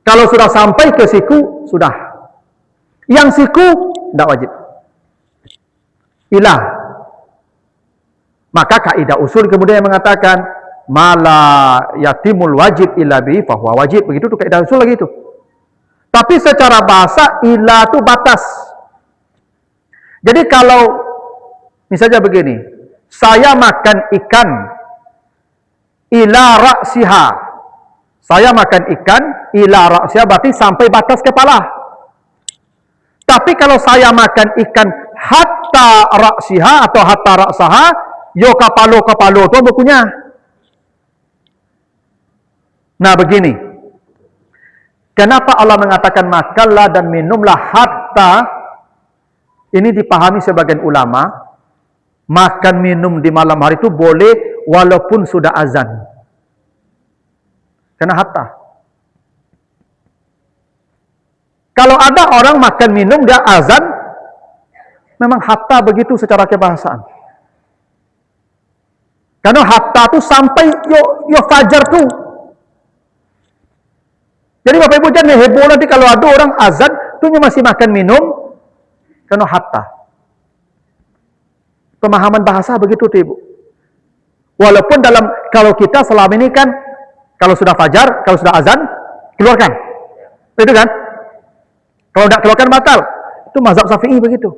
Kalau sudah sampai ke siku, sudah. Yang siku, tidak wajib. Ilah. Maka kaidah usul kemudian mengatakan, mala yatimul wajib illa bihi fahuwa wajib. Begitu tuh kaidah usul lagi itu. Tapi secara bahasa ilah itu batas. Jadi kalau misalnya begini, saya makan ikan ila ra'siha. Saya makan ikan ila ra'siha berarti sampai batas kepala. Tapi kalau saya makan ikan hatta ra'siha atau hatta ra'saha, yo kapalo itu bukunya. Nah begini. Kenapa Allah mengatakan makanlah dan minumlah hatta? Ini dipahami sebagian ulama. Makan minum di malam hari itu boleh walaupun sudah azan. Karena hatta. Kalau ada orang makan minum dia azan, memang hatta begitu secara kebahasaan. Karena hatta itu sampai yo fajar tuh. Jadi Bapak Ibu jangan heboh nanti kalau ada orang azan, tuh masih makan minum, karena hatta. Pemahaman bahasa begitu tuh Ibu. Walaupun kalau kita selama ini kan, kalau sudah fajar, kalau sudah azan, keluarkan. Itu kan? Kalau tidak keluarkan batal. Itu mazhab Syafi'i begitu.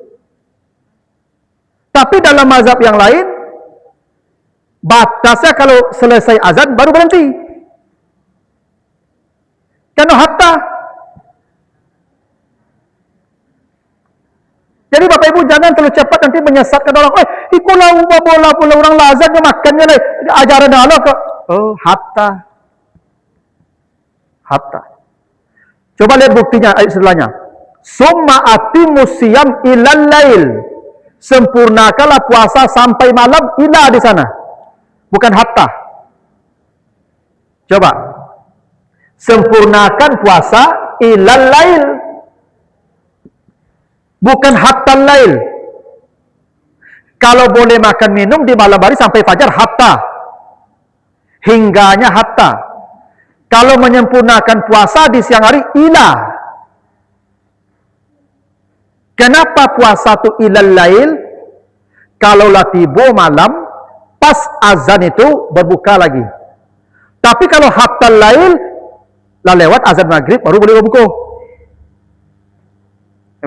Tapi dalam mazhab yang lain, batasnya kalau selesai azan baru berhenti. Karena hatta. Jadi Bapak Ibu jangan terlalu cepat nanti menyesatkan orang. Ikulah bola orang lazatnya makannya ajaran Allah ke. Oh, hatta. Hatta. Coba lihat buktinya ayat setelahnya. Summa atimus siyam ilal lail. Sempurnakanlah puasa sampai malam, ila di sana. Bukan hatta. Coba. Sempurnakan puasa ilal lail. Bukan hatta lail. Kalau boleh makan minum di malam hari sampai fajar, hatta. Hingganya hatta. Kalau menyempurnakan puasa di siang hari, ila. Kenapa puasa itu ilal lail? Kalau tiba malam, pas azan itu berbuka lagi. Tapi kalau hatta lail, lah lewat azan maghrib, baru boleh berbuka.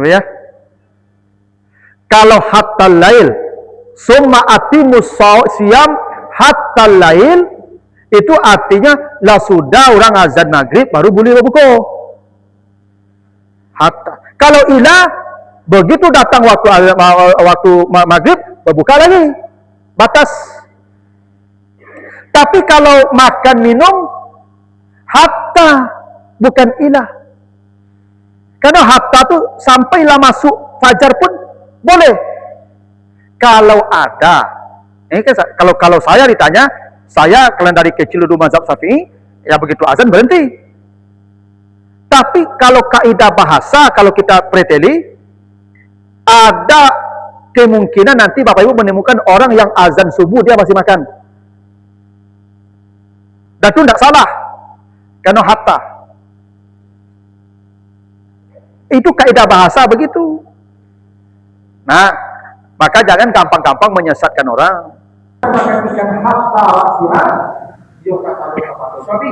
Ya? Kalau hatta lail, summa atimus siyam hatta lail, itu artinya lah sudah orang azan maghrib baru boleh berbuka. Hatta. Kalau ila, begitu datang waktu maghrib berbuka lagi. Batas. Tapi kalau makan minum hatta, bukan ila. Karena hatta tu sampailah masuk fajar pun boleh. Kalau ada, ini kan kalau saya ditanya, saya kalian dari kecil dulu mazhab Syafi'i, ya begitu azan berhenti. Tapi kalau kaidah bahasa, kalau kita preteli, ada kemungkinan nanti Bapak Ibu menemukan orang yang azan subuh dia masih makan. Dan itu tidak salah, karena hatta. Itu kaidah bahasa begitu. Nah, maka jangan gampang-gampang menyesatkan orang. Mengatakan hatta wasiat, yo kata apa tapi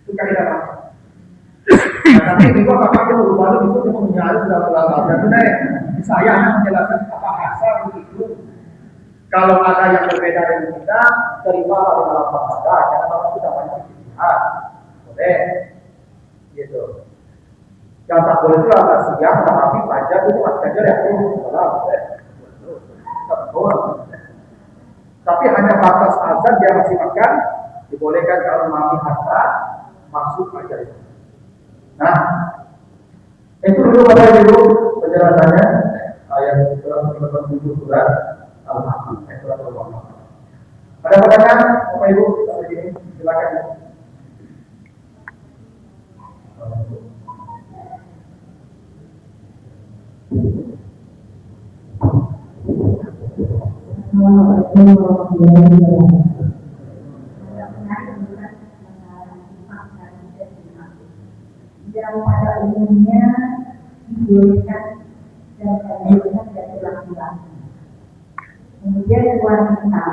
itu kaidah bahasa. Tapi juga Bapak baru itu menyalur sudah lama. Dan saya menjelaskan apa bahasa begitu. Kalau ada yang berbeda dengan kita, terimalah dalam bahasa. Karena Bapak sudah banyak istihad. Boleh, gitu. Yang tak boleh itu agak siang, tapi fajar itu masih fajar ya. Tapi hanya batas azan dia masih makan, dibolehkan kalau mami hatta masuk fajar itu. Nah, itu dulu Bapak Ibu penjelasannya ayat 187 surat Al-Hakim. Ada pertanyaan Bapak Ibu sampai sini? Silakan. Yang pada umumnya dibolehkan dan dibolehkan dari laki-laki. Kemudian wanita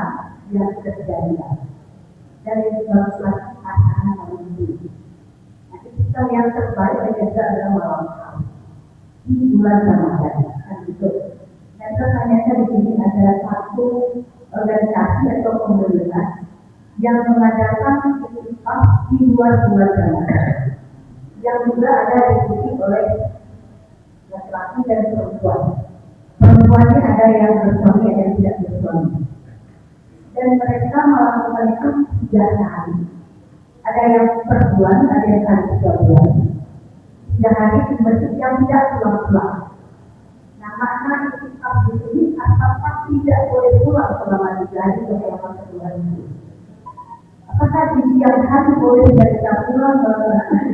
yang terjadi dan yang bagus pasangan itu. Nanti kita yang terbaik adalah dalam malam hari di bulan Ramadan kan itu. Dan ternyata di sini ada satu organisasi atau komunitas yang mengadakan itikaf di luar bulan Ramadan, yang juga ada diikuti oleh laki-laki dan perempuan. Perempuannya ada yang bersuami, ada yang tidak bersuami. Dan mereka melakukan itu 3 hari. Ada yang per bulan, ada yang kali 3 bulan. 3 hari berarti yang tidak pulang-pulang. Nah, makna itikaf di sini apakah tidak boleh pulang selama 3 hari selama sebulan itu? Apakah di siang hari boleh kita pulang kalau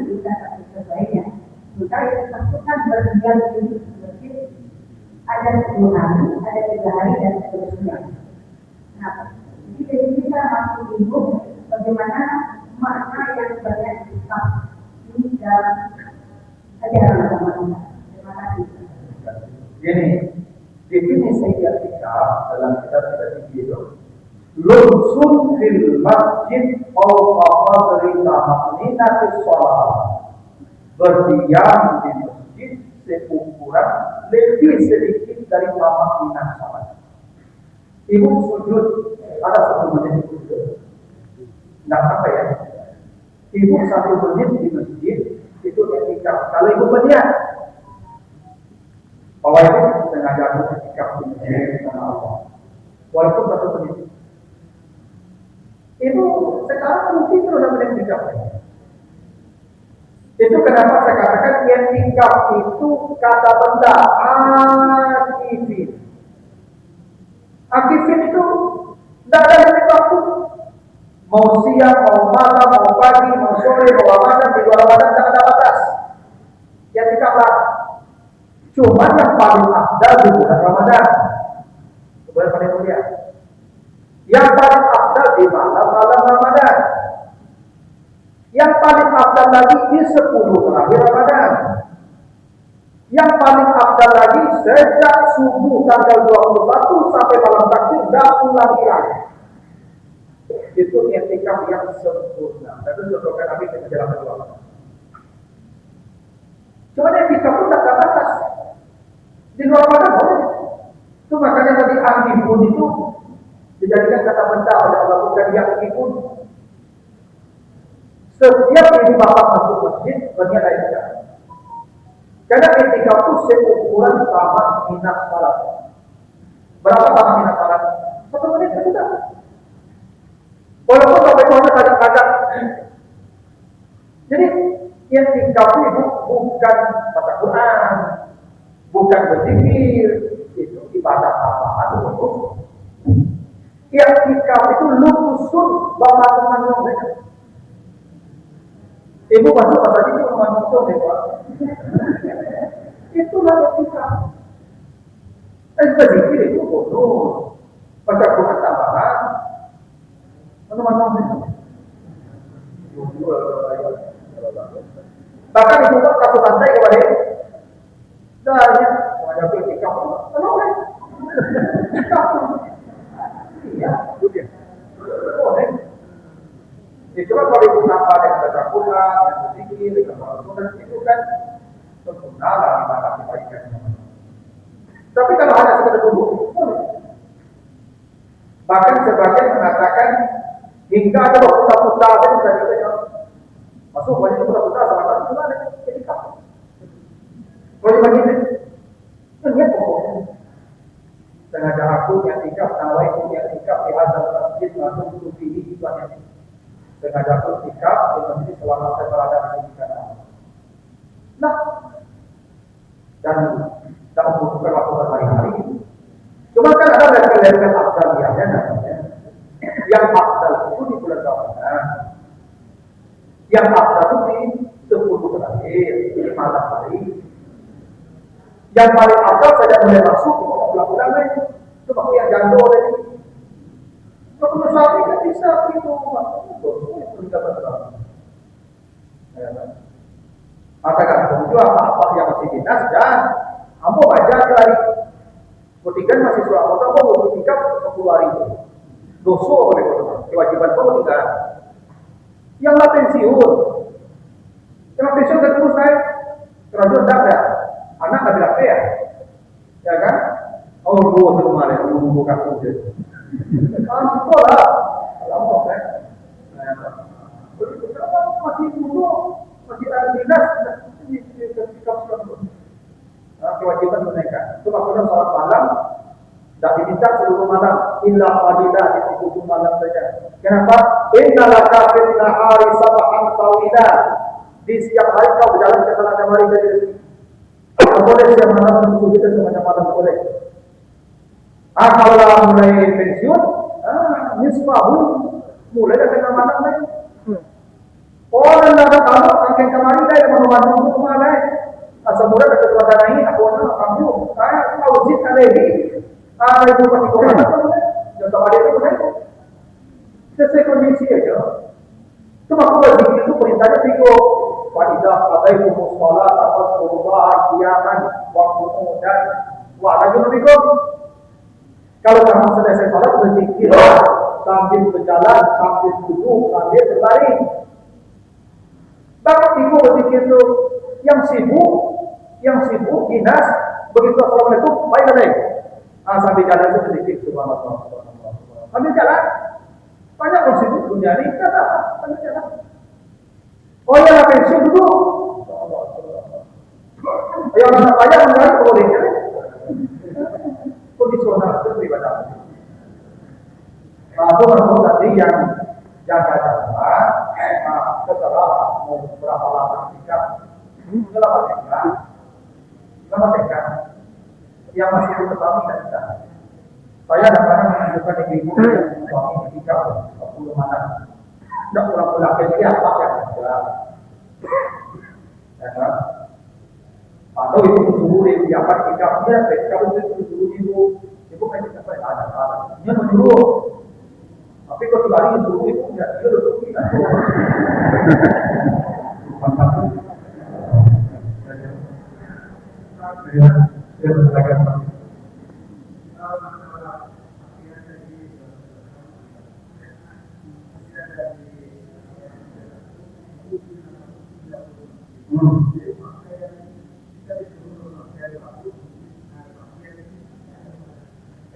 kita sebaiknya? Maka yang tersebut berdiam di masjid ada 10 hari, ada 3 hari dan seterusnya. Nah, jadi kita masih bingung bagaimana makna yang banyak itikaf ini dalam ajaran agama kita. Terima kasih. Gini, definisi itikaf dalam kitab itu lubsun fil masjid atau qadri ta'minati shalah, berdiam di masjid seukuran lebih sedikit dari ta'minat salat. Ibu sujud ada 1 menit sujud, tidak apa ya? Ibu 1 menit di masjid itu itikaf. Kalau ibu berdiam, bahwa itu sengaja itikaf di masjid karena Allah. Walaupun 1 menit. Itu sekarang mungkin sudah boleh itikaf. Itu kenapa saya katakan i'tikaf itu kata benda akifin. Akifin itu tidak ada limit waktu. Mau siang, mau malam, mau pagi, mau sore, mau Ramadan, di luar Ramadan tidak ada batas. I'tikaflah. Cuma yang paling afdal di bulan Ramadan. Bulan paling mulia. Yang paling afdal di malam-malam Ramadan. Yang paling afdal lagi di 10 terakhir Ramadan. Yang paling afdal lagi sejak subuh tanggal 21 sampai malam takbir dan ulangi lagi. Itu i'tikaf yang sempurna. Dan itu contohkan Nabi di perjalanan ulama. Cuma i'tikaf pun tak ada batas. Di luar Ramadan boleh. Itu makanya tadi akifun itu dijadikan kata benda oleh Allah, bukan yakifun. Setiap ibu bapak masuk masjid berniat i'tikaf. Karena i'tikaf itu seukuran taman minat salat. Berapa taman minat salat? 1 menit sudah. Walaupun sampai keluarnya kadang-kadang. Jadi i'tikaf itu bukan baca Quran, bukan berzikir, itu ibadah tambahan untuk. I'tikaf itu lukusun bapak teman-teman mereka. Ibu masuk pasal itu memandang dewa. Itulah i'tikaf. Berzikir itu bodoh. Baca Quran tambahan. Teman-teman. Bahkan itu pun satu santai kepada dahnya menghadapi i'tikaf. Boleh. Iya, boleh. Itu kan kalau ibu tambah dengan baca Quran, dengan berzikir, dengan Al-Quran, itu kan sempurna lah ibadah kebaikan. Tapi kalau hanya sekedar duduk, boleh. Bahkan sebagian mengatakan hingga ada putar-putar saja bisa juga. Masuk banyak putar-putar sama satu bulan jadi kapan? Boleh begini? Lihat pokoknya. Sengaja aku yang i'tikaf, nawaitu yang i'tikaf di hadzal masjid masuk tufihi itu hanya. Sengaja aku i'tikaf di masjid selama saya berada di sana. Nah, dan tak membutuhkan waktu berhari-hari. Cuma kan ada level-level afdaliyahnya namanya. Yang afdal itu di bulan Ramadan. Yang afdal itu di 10 terakhir, di malam hari. Yang paling afdal saja mulai masuk di bulan-bulan lain. Itu aku yang jandol tadi. Kalau sapi kan bisa itu maka kan itu apa yang masih dinas dan kamu baca lagi. Ketika masih surat kota mau i'tikaf 10 hari itu. Dosa oleh Allah. Kewajiban kamu tidak. Yang lah pensiun. Yang pensiun kan terus naik. Kerajaan tak ada. Anak tak bilang ya. Ya kan? Oh, dua kemarin menunggu kaku dia. Sekolah. Lama kan? Masih dulu masih ada dinas di ketika sekarang. Kewajiban menaikkan. Itu maksudnya salat malam tak diminta seluruh malam illa qalilah di ujung malam saja. Kenapa? Inna laka fil nahari sabahan tawila. Di siang hari kau berjalan ke sana kemari dari sini. Kalau boleh siang malam menuju kita semuanya malam boleh. Kalau mulai pensiun, nisbahu mulai dari malam lagi. Orang ada tahu angkat kemari dari mana-mana kemana. Asal mula dekat keluarga naik, aku nak kamu, saya tahu zit lagi. Ibu pasti korban apa? Jangan sama dia itu naik. Sesuai kondisi aja. Cuma aku berzikir itu perintahnya tiga. Waidah qadaitum shalat fadhkurullah qiyaman wa qu'udan wa ala junubikum. Kalau kamu selesai salat berzikir sambil berjalan, sambil duduk, sambil berbaring. Bahkan ibu berzikir itu yang sibuk dinas begitu assalamualaikum baik baik. Sambil jalan itu berzikir subhanallah. Sambil jalan banyak orang sibuk dunia ini kata sambil jalan. Oh ya pensiun dulu. Ayo anak banyak mengalir boleh kan? Kondisional itu ibadah. Itu menurut tadi yang jaga jarak setelah berapa lama Selamat tinggal. Selamat tinggal. Yang masih bersuami dan kita. Saya kadang-kadang menunjukkan ibu-ibu yang suami ketika 40 mana. Tidak pulang-pulang ke dia apa yang ada. Ya kan? Atau itu suruh ibu apa ketika dia kalau itu suruh ibu kan tidak pernah ada. Dia menyuruh. Tapi kalau kembali suruh ibu dia suruh kita. Dia mengatakan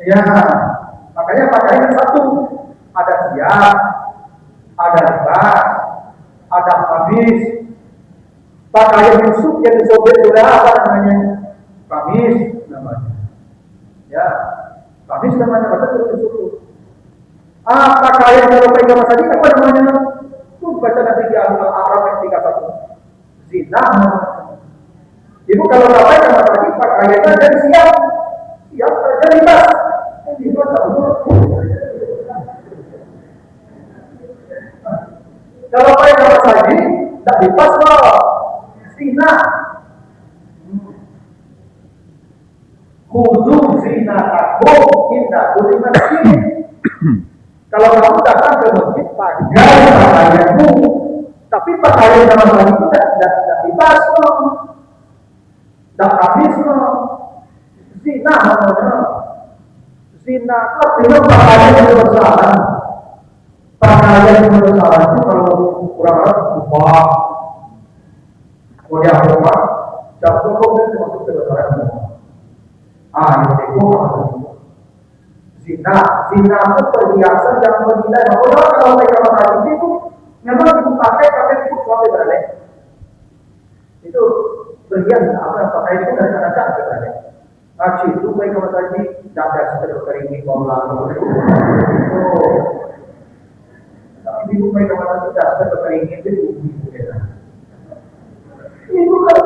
ya, makanya pakaian satu, ada siap, ada libas, ada kamis. Pakaian busuk yang disobek sudah apa namanya? Kamis namanya. Ya, kamis namanya betul busuk. Pakaian kalau pegang tadi apa namanya? Itu baca nanti di Al-Araf ayat 31. Zina. Ibu kalau pakai sama tadi pakaiannya dari siap saja libas. Kalau pakai kamar saji, tak libas loh. Zina. Khudu zina takum indah kulli masjid. Kalau kamu datang ke masjid pakai pakaianmu, tapi pakaian kamar saji itu tidak libas loh. Tak habis loh. Zina namanya. Zina artinya pakaian yang bersalah. Pakaian yang bersalah itu kalau kurang lupa. Kemudian apa? Jatuh kok termasuk kebesaran semua. Itu apa? Zina itu perhiasan yang bernilai. Kalau mereka mengatakan itu memang dipakai itu suatu beralih. Itu berhias apa pakai itu dari sana saja beralih. Itu mereka mengatakan dada seperti ini kalau tapi ibu mereka mengatakan dada seperti ini itu itu kan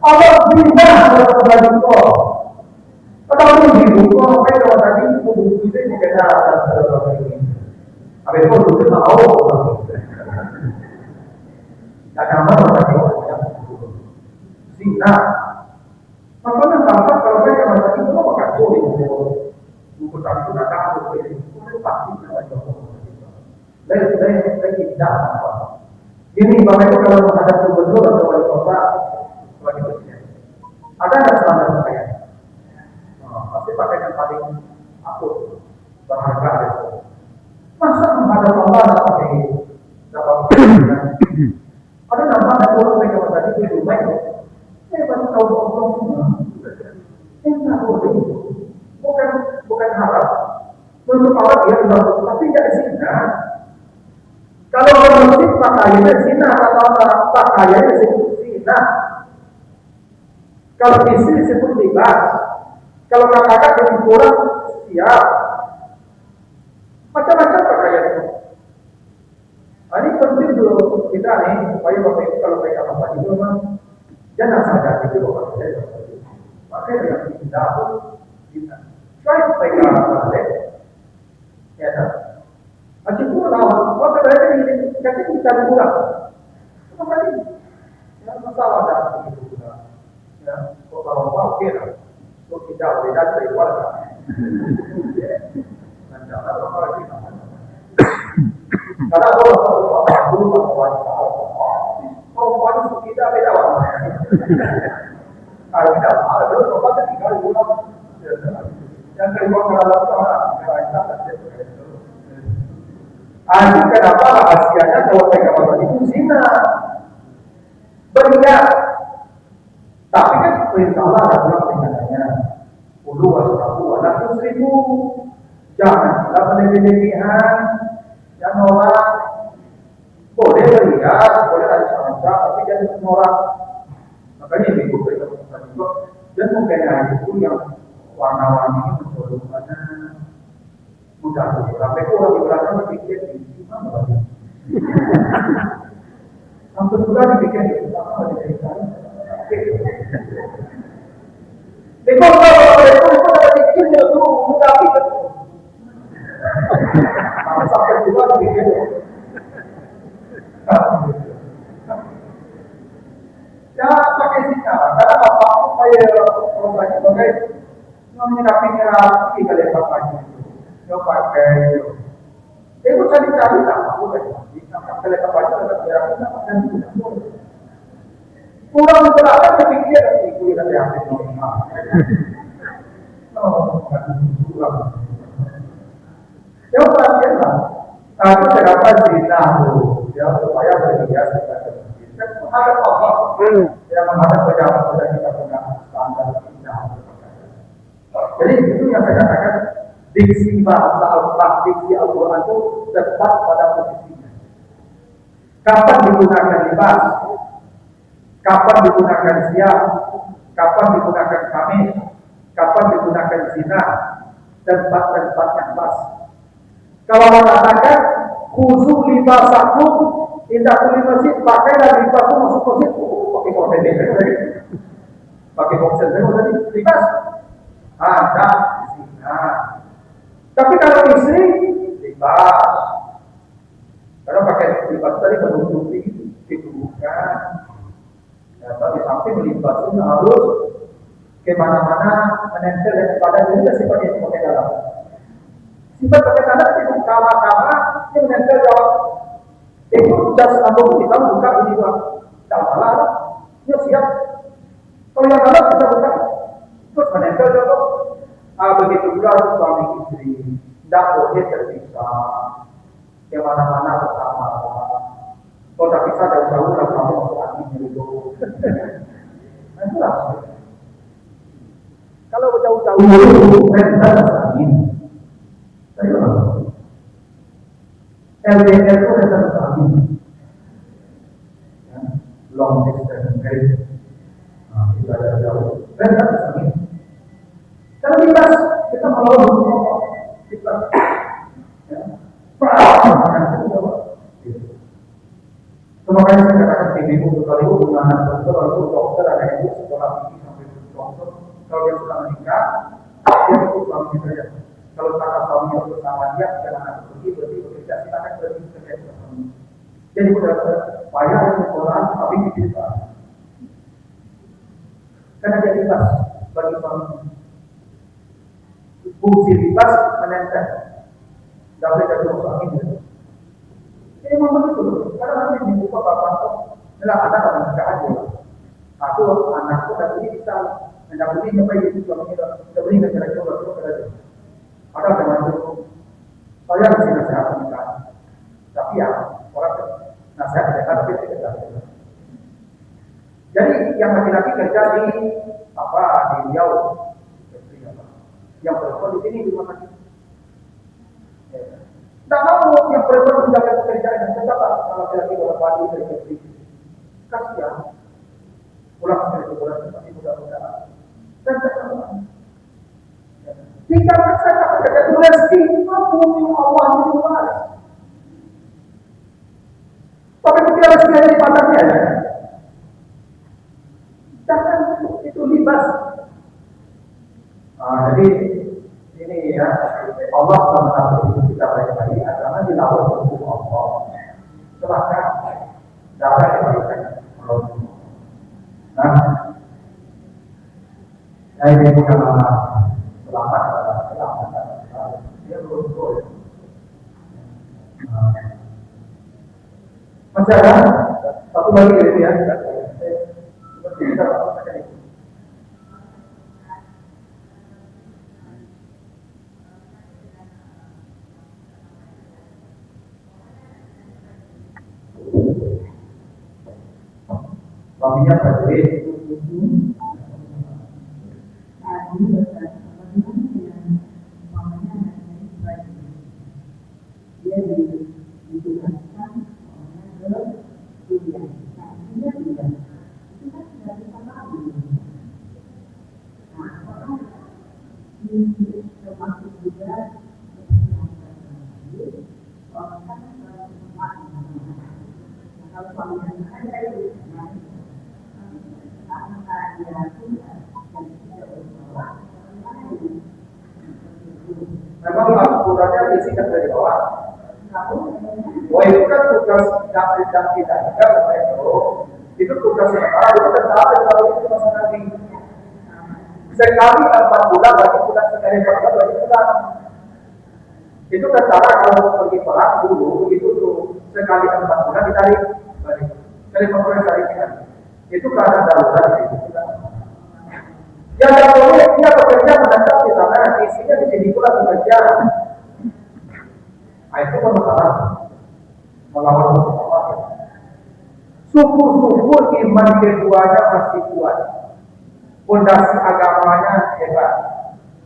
Allah bina kepada itu. Kalau ibu mereka mengatakan itu itu bukan dada seperti ini. Apa itu itu mau? Jangan mengatakan zina. Makanya bangsa kalau mereka mengatakan itu mau pakai sulit. Buku tadi itu tidak tahu itu pasti tidak jauh. Saya tidak apa. Ini bapak itu kalau menghadap gubernur atau wali kota sebagai presiden, ada nggak standar pakaian? Pasti pakaian yang paling akut, berharga itu. Masa menghadap Allah tidak pakai dapat ada namanya orang mereka tadi itu baik. Saya baca tahu enggak boleh. Bukan harap. Untuk Allah dia sudah, tapi tidak zina. Kalau orang muslim pakaiannya zina, atau pakaiannya disebut zina. Kalau istri disebut libas. Kalau kakak lebih kurang siap. Macam-macam pakaian itu. Ini penting dulu kita nih, supaya bapak ibu kalau mereka apa itu memang jangan sadar itu bapak saya. Pakai yang tidak pun kita. Saya pegang balik, ya kan? Macam tu lah, waktu mereka ini kata kita pulang. Apa ini? Ya masalah dah begitu juga. Ya, kalau orang okey lah. So kita boleh dah terima lah. Nanti apa lagi? Karena orang dulu perempuan itu kita beda warna. Kalau kita ada dulu perempuan kan tinggal di rumah. Yang kedua kalau orang kenapa rahasianya kalau mereka makan itu zina berhias. Tapi kan perintah Allah ada bilang tinggalannya. Ulu wasrafu walakum seribu. Janganlah berlebihan. Yang norak boleh berhias, boleh ada sama-sama, tapi jangan norak. Makanya ibu mereka mengatakan juga, dan mungkin itu yang warna-warni ini mencolok mana mudah sampai orang di belakang berpikir di mana lagi. Sampai sudah dipikir di mana lagi dari sana. Itu kalau itu ada dikirnya tuh tapi sampai juga begitu. Ya pakai sinyal, karena apa kayak kalau banyak pakai menyikapi rapi kali bapaknya itu, nggak pakai itu. Itu cari-cari lah, aku kan. Kalau bapaknya ada biar kita makan tidak boleh. Kurang berapa kepikir itu yang ada hati normal. Oh, kurang. Yang perhatian lah, aku terapa cerita tuh, ya supaya berbiasa kita kan ada Allah yang menghadap pejabat pada kita punya standar kita. Jadi itu yang saya katakan diksi bahasa Al-Quran, diksi Al-Quran itu tepat pada posisinya. Kapan digunakan libas, kapan digunakan siap, kapan digunakan kamis, kapan digunakan zina, tempat-tempat yang pas. Kalau mengatakan khusus libasakum tidak boleh masjid, pakailah libasmu masuk masjid, pakai konten pakai konten tadi libas ada zina. Tapi kalau istri libas, karena pakai libas tadi menutupi kedudukan. Ya, tapi samping libasnya harus kemana-mana menempel kepada diri dan sifat yang pakai dalam. Sifat pakai dalam itu kama-kama yang menempel jawab. Itu jas lambung kita buka ini juga. Tak salah, ya siap. Kalau yang dalam bisa buka, terus menempel jawab. Begitu pula suami istri, tidak boleh terpisah. Kemana-mana bersama. Kalau tak bisa jauh-jauh lah kamu masuk angin dulu. Nah itulah. Kalau jauh-jauh dulu, rendah angin. Saya LDR itu rendah angin. Long distance marriage. Kita ada jauh, rendah angin. Kalau bebas, kita melawan semua. Kita makanya saya katakan ibu kalau ibu punya anak dokter, lalu dokter ada ibu sekolah tinggi sampai dokter. Kalau dia sudah menikah, dia ikut suami saja. Kalau kata suami yang bersama dia, jangan anak pergi berarti bekerja silakan pergi bekerja bersama. Jadi supaya ada sekolah tapi kita karena dia bebas bagi suami. Fungsi bebas menempel. Tidak boleh jatuh suami dia. Ini memang begitu, karena nanti dibuka bapak itu, adalah anak akan tidak adil. Satu anakku dan ini bisa mendampingi sampai itu suaminya tidak boleh negara itu terus saja. Ada termasuk saya masih nasihat menikah, tapi ya orang nasihat mereka tapi tidak ada. Jadi yang laki-laki kerja di apa di Riau, yang perempuan di sini di rumah sakit. Tak mau yang perempuan menjaga pekerjaan yang tetap kalau laki-laki bola padi dari kecil. Kasihan. Pulang dari kuburan seperti mudah-mudahan. Dan terkenal. Jika mereka tak bekerja rezeki, bumi Allah itu luas. Tapi ketika rezeki ada di pandangnya, jangan itu libas. Jadi ini ya Allah SWT kita baik-baik agama dilawan hukum Allah. Silahkan dapat diberikan. Nah, ini bukan selamat. Dia betul. Masih ada satu lagi ini ya. Kita akan itu. Suaminya prajurit. Dia ditugaskan ke kuliah. Dia tidak. Itu kan sudah disepakati. Nah, ini termasuk juga orang kan kalau suaminya ada itu karena dia pun dan tidak bersalah aturannya diisikan dari bawah. Wah itu kan tugas dan tidak seperti itu tugas sementara itu tentara kalau itu masa nanti sekali 4 bulan bagi bulan sekali 4 bulan bagi bulan itu tentara kalau pergi perang dulu begitu tuh sekali 4 bulan ditarik balik sekali 4 bulan ditarik itu karena darurat itu yang tak boleh dia bekerja menetap di sana isinya di sini pula bekerja. Nah, itu kan masalah melawan Allah. Syukur-syukur iman keduanya masih kuat. Pondasi agamanya hebat.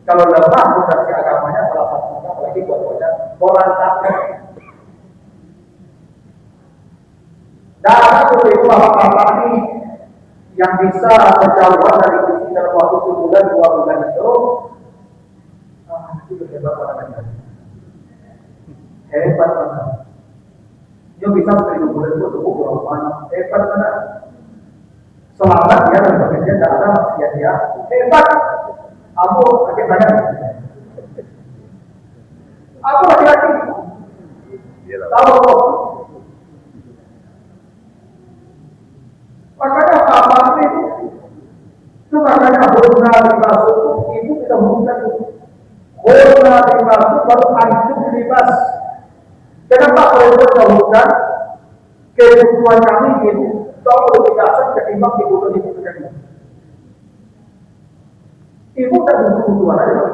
Kalau lemah pondasi agamanya salah satunya apalagi buat orang takut. Dan seperti itu apa ini yang bisa berjauhan dari isi dalam waktu sebulan 2 bulan itu hebat namanya. Hebat banget. Dia bisa 1.000 bulan itu cukup berapa banyak. Hebat banget. Selamat ya dan bekerja dalam sia-sia. Hebat. Aku pakai banyak. Aku laki-laki. Tahu kok. Makanya apa itu? Itu makanya horna dimasuk itu kita bukan horna dimasuk baru antum libas. Kenapa kalau dahulukan kebutuhan kami itu jauh lebih dasar ketimbang kebutuhan ibu kami? Ibu tak butuh kebutuhan aja.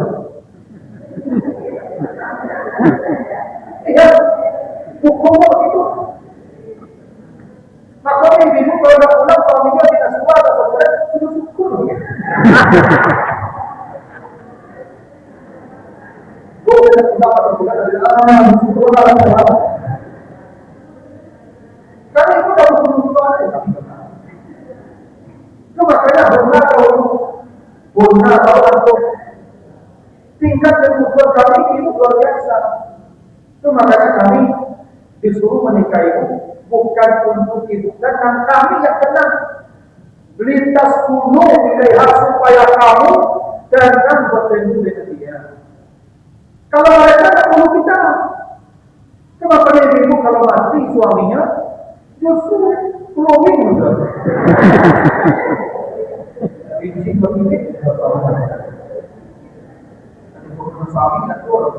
Iya, hukum itu. Makanya ibu kalau nak pulang suaminya tidak suka atau sebenarnya itu syukur. Bukan pulang atau bukan syukurlah. Karena itu dah kebutuhan aja. Itu makanya benar kalau untuk tingkat kebutuhan kami itu luar biasa. Itu makanya kami disuruh menikah itu bukan untuk ibu dan kami yang tenang. Lintas gunung dilihat supaya kamu jangan bertemu dengan dia. Kalau mereka tak perlu kita, kenapa ibu kalau mati suaminya justru glowing juga. Ini begini, suami tak boleh.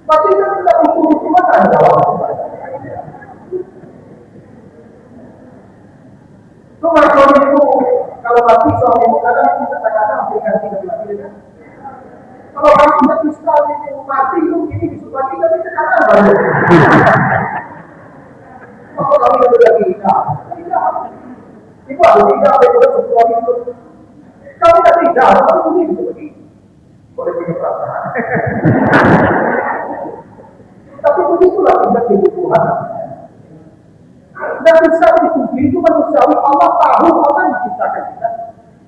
Tapi kan tidak butuh mana jawab. Cuma suami itu kalau mati suami itu kadang kata-kata aplikasi dari laki kan. Kalau kamu tidak bisa mati itu ini disuruh lagi tapi sekarang baru. Kalau kami itu lagi tidak. Ibu ada tidak apa itu suami itu. Kami tidak, kami begini begini. Boleh punya perasaan. Tapi begitulah tingkat kebutuhan. Dan bisa dipuji itu manusiawi. Allah tahu apa yang menciptakan kita.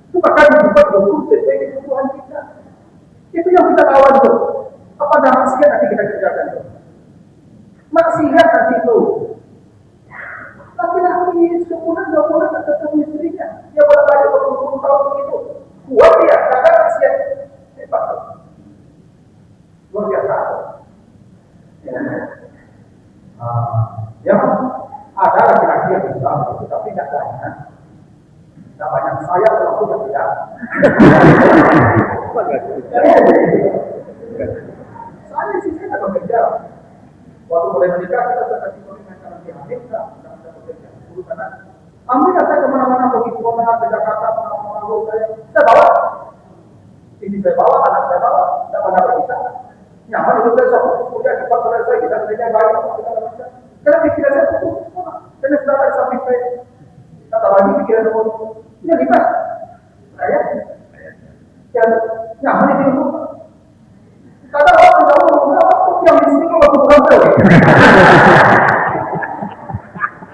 Itu maka dibuat betul sesuai kebutuhan kita. Itu yang kita lawan itu. Apa ada maksiat nanti kita kerjakan itu. Maksiat nanti itu. Laki-laki sebulan 2 bulan tak ketemu istrinya. Dia bolak-balik berpuluh-puluh tahun begitu. Kuat dia, takkan maksiat. Hebat. Luar biasa. Ya, ada laki-laki yang bisa, tapi tidak banyak. Tidak banyak saya kalau tidak tidak. Saya sih saya tidak bekerja. Waktu mulai menikah kita sudah kasih komitmen karena dia hamil, kita bekerja. Karena ambil saya kemana-mana pergi ke Jakarta, saya bawa. Ini saya bawa, anak saya bawa, tidak pernah berpisah. Nyaman itu saya kuliah di tempat selesai kita kerja baik segala macam. Karena pikiran saya itu, karena sudah ada sampai saya kata lagi pikiran saya ini lipat, saya yang nyaman itu. Kata orang tahu apa yang di sini waktu pulang saya.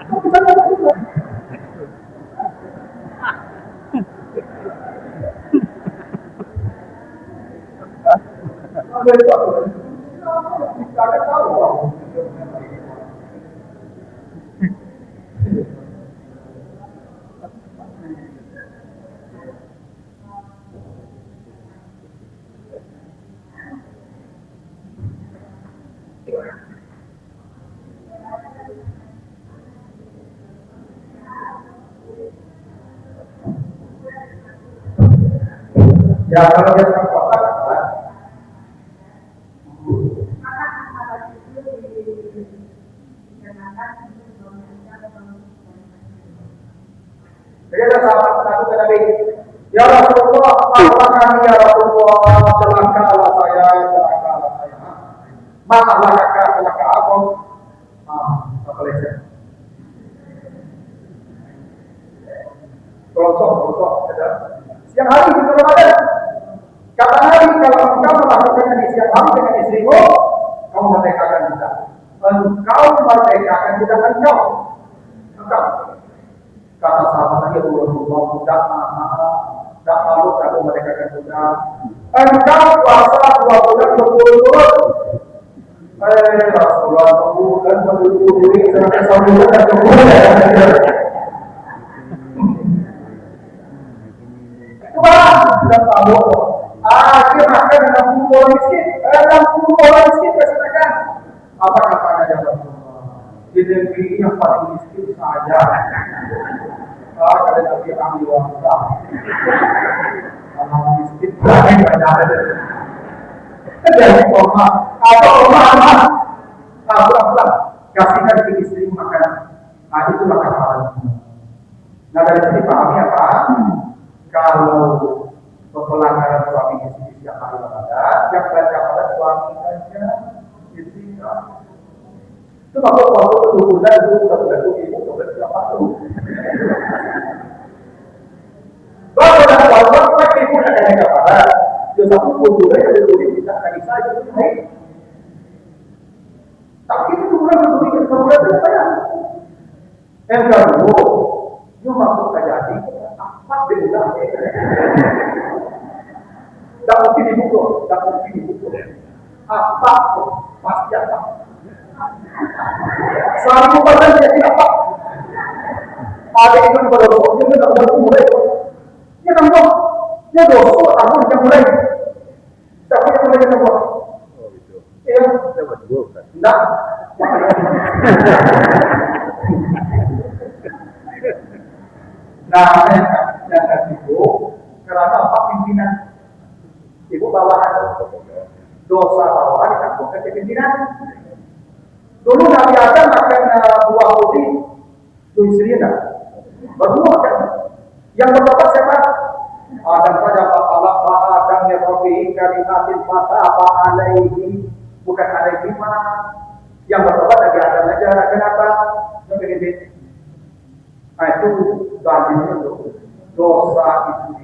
Kok bisa begitu? Ya kalau dia sedang puasa, kan? Jadi ada sahabat mengaku ke Nabi, ya Rasulullah, maafkan kami ya Rasulullah, celakalah saya. Maaflah kakak, celaka aku. Tak boleh saya. Rosok, siang hari di Ramadan. Kata Nabi, kalau engkau melakukannya di siang hari dengan istrimu, kau merdekakan kita. Engkau merdekakan kita, engkau. Kata sahabat tadi, Rasulullah, tidak malu aku merdekakan kita. Engkau puasa 2 bulan berturut-turut. Rasulullah, 2 bulan berturut-turut, sampai 1 bulan dan 2 bulan. Tidak tahu. Dia makan 60 orang miskin. 60 orang miskin kasih makan. Apa katanya ya Rasulullah? Di negeri yang paling miskin saja. Kata Nabi ahli wasa. Kalau miskin paling banyak. Jadi koma atau koma apa? Kasihkan ke istri makan. Itulah kata. Nah dari sini pahami apa? Kalau pelanggaran suami istri yang hari Ramadan, yang baca pada suami saja, istri kan. Itu maksud waktu itu bulan itu ibu sudah siapa tuh? Baru dah puasa, tapi ibu nak ada kepada. Dia satu bulan itu kita lagi saja itu baik. Tapi itu bulan itu bulan itu saya. Yang kedua, dia maksud terjadi. Apa benar? Tak mungkin dibuka. Apa? Pasti apa? Suami bukan dia tidak apa. Ada itu berdosa, dia tidak boleh mulai. Dia nampak, dia dosa, namun dia mulai. Tapi dia mulai dia buat. Ya, tidak. Nah, yang itu karena apa pimpinan ibu bawahan dosa bawahan dikabulkan ke pimpinan. Dulu Nabi Adam makan buah putih, itu istrinya berdua kan. Yang bertobat siapa? Adam saja Allah Adam ya Rabbi kalimatin mata apa alaihi bukan alaihi mana. Yang bertobat Nabi Adam aja. Kenapa? Yang begini. Nah itu dalilnya dosa itu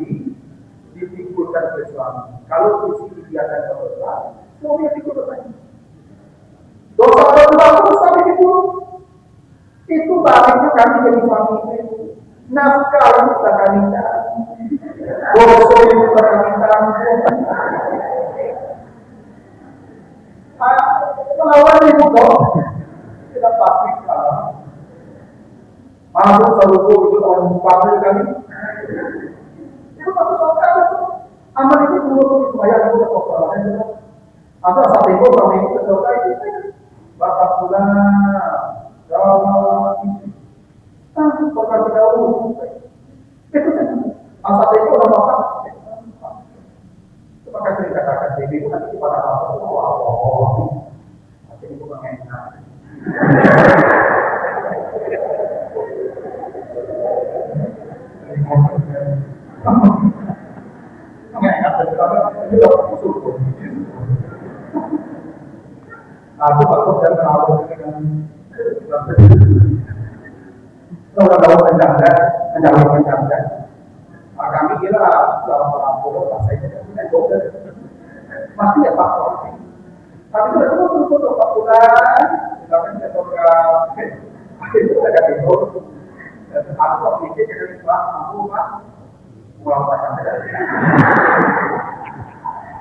dipikulkan oleh suami. Kalau istri kegiatan berdosa, suami yang pikul dosanya. Dosa berdosa suami pikul. Itu baliknya kami jadi suami itu. Nafkah yang kita kami cari. Dosa yang kita kami cari. Melawan itu dong. Tidak pasti kalah. Masuk saruku itu orang panggil kami. Itu satu soal itu. Amal itu dulu supaya kita persoalan itu. Atau saat itu kesoal itu. Bapak pulang, jawab itu. Tapi perkara jauh. Itu saja. Asal itu orang bapak. Maka saya katakan ini nanti pada bapak nanti itu mengenai. Aku takut dan terlalu dengan kalau mencanda. Kami kira dalam perampok rasanya tidak dokter. Masih ya Pak. Tapi itu betul Pak Bulan. Bahkan saya program itu ada itu. Aku pikir dari Pak, aku Pak pulang pasang saja.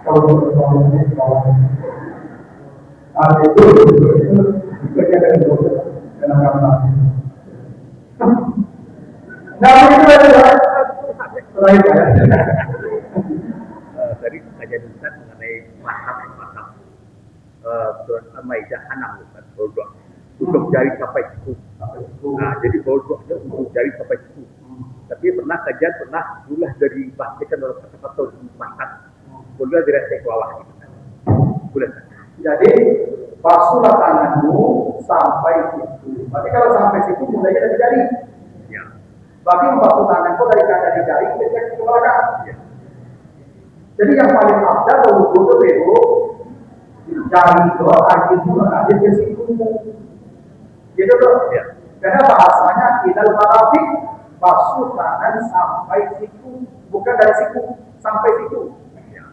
Kalau ini ada itu kerja dari dokter dan agama. Nah itu adalah tadi kajian Ustaz mengenai maham surat Al-Maidah 6 Ustaz, berdoa untuk jari sampai siku. Nah, jadi berdoanya untuk jari sampai siku. Tapi pernah kajian pernah dululah dari pastikan oleh kata-kata makan, boleh dirasa ke bawah gitu kan. Boleh. Jadi basuhlah tanganmu sampai situ. Berarti kalau sampai situ mulainya dari jari. Ya. Berarti membasuh tanganku dari kanan di jari ke belakang. Ya. Jadi yang paling afdal wudhu itu jari doa akhir dulu nanti ke sikumu. Gitu loh. Ya. Karena bahasanya idal marafiq basuh tangan sampai siku, bukan dari siku sampai siku. Ya.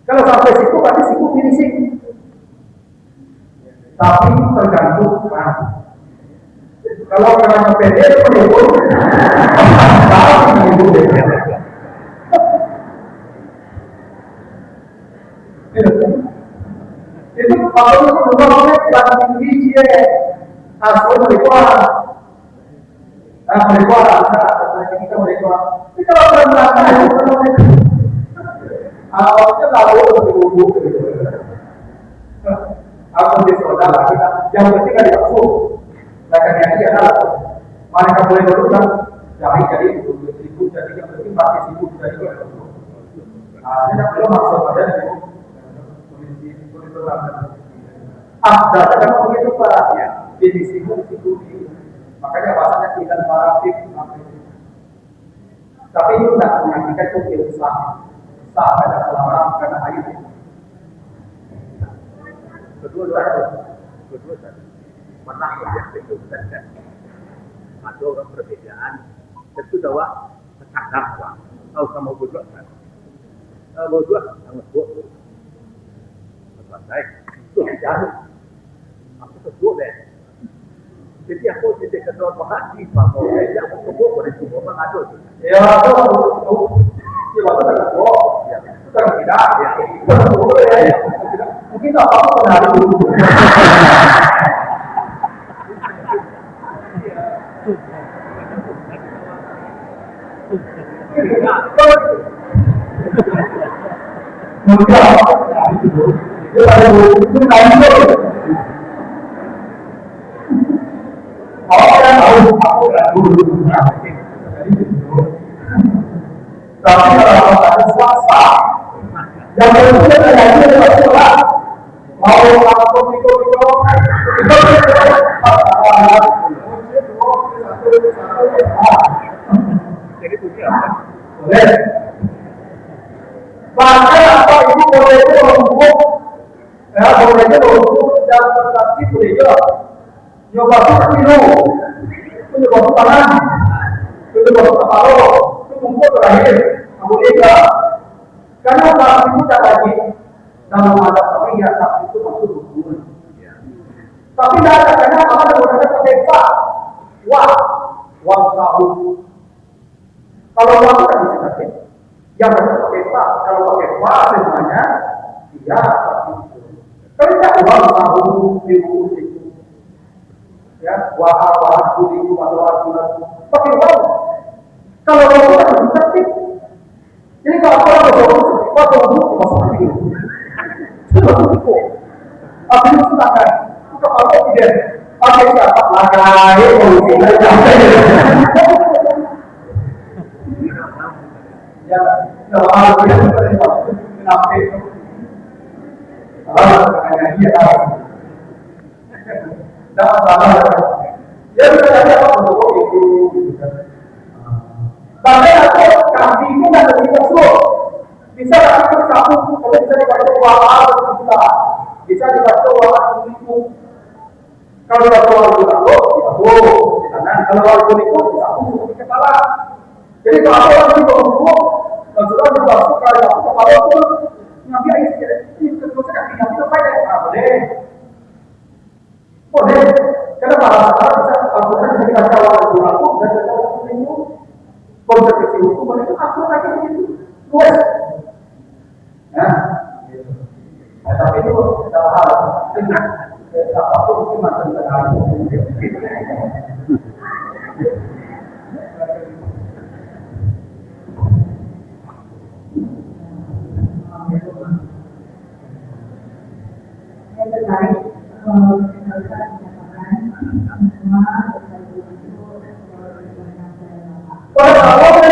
Kalau sampai siku berarti siku finishing. Tapi tergantung kan. Kalau kerana pendek itu menibur, tapi menibur deh. Itu kalau itu rumahnya yang tinggi dia asal mereka, kita mereka. Tapi kalau berantakan itu awalnya lalu berubah. Aku di saudara kita yang penting ada waktu. Bahkan yang ini adalah mereka boleh berulang jadi sibuk jadi yang penting pasti sibuk jadi tidak perlu maksud pada itu kondisi berulang. Data kan begitu Pak ya jadi sibuk makanya bahasanya tidak marafik tapi itu tidak mengakibatkan itu sah ada kelarang karena air. Kedua pernah yang dilakukan kan ada orang perbedaan tentu bahwa terkadang Pak kalau sama berdua kan berdua sangat buruk selesai itu jauh aku sebut deh jadi aku tidak kenal bahasa Pak mau saya aku sebut pada semua orang ada Ya itu waktu tak kok ya kan tidak ya mungkin apa pernah dulu. Tapi kalau ada swasta yang berbeda dengan itu adalah mau langsung itu jadi punya apa? boleh. Bahkan apa itu boleh itu untuk boleh itu untuk dan tetapi boleh juga nyoba dulu itu nyoba tangan itu nyoba kepala itu mungkin terakhir boleh juga karena orang itu tak lagi dalam ada tapi ya itu masuk hubungan tapi tidak ada karena apa ada pakai pak wah tahu kalau wah tidak bisa pakai yang pakai pak kalau pakai pak semuanya iya tapi kalau tidak wah tahu di buku itu ya wah kuliku atau pakai wah kalau wah tidak bisa pakai jadi kalau orang berdoa masuk lagi itu betul tapi itu silakan itu kalau tidak pakai siapa lagai polisi ya kalau ada yang kenapa itu dia tidak masalah ya bisa saja apa berdoa itu bahkan aku kaki itu nggak lebih masuk bisa kaki itu satu kalau bisa dibaca wa'al bisa dibaca wa'al itu kalau dibaca wa'al itu di kanan kalau wa'al itu satu di kepala jadi kalau aku lagi berhubung maksudnya dimasuk kalau aku kepala itu ngambil ini terus kaki itu banyak boleh karena bahasa Arab bisa Al-Quran bisa dibaca wa'al itu dan dibaca wa'al itu konsekuensi hukum itu aku lagi begitu luas tapi itu dalam hal dengan apapun mungkin macam terlalu saya tertarik kalau kita menyatakan semua pada awal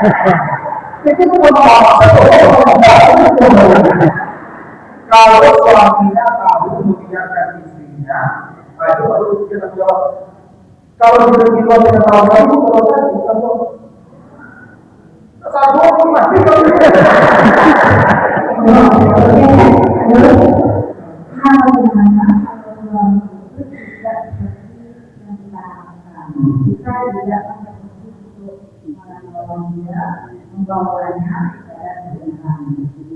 Itu kalau suaminya tahu membiarkan istrinya, itu baru kita jawab. Kalau di luar kita tahu itu kalau tadi bukan satu mati kalau kita tidak untuk dia membawanya kepada Tuhan.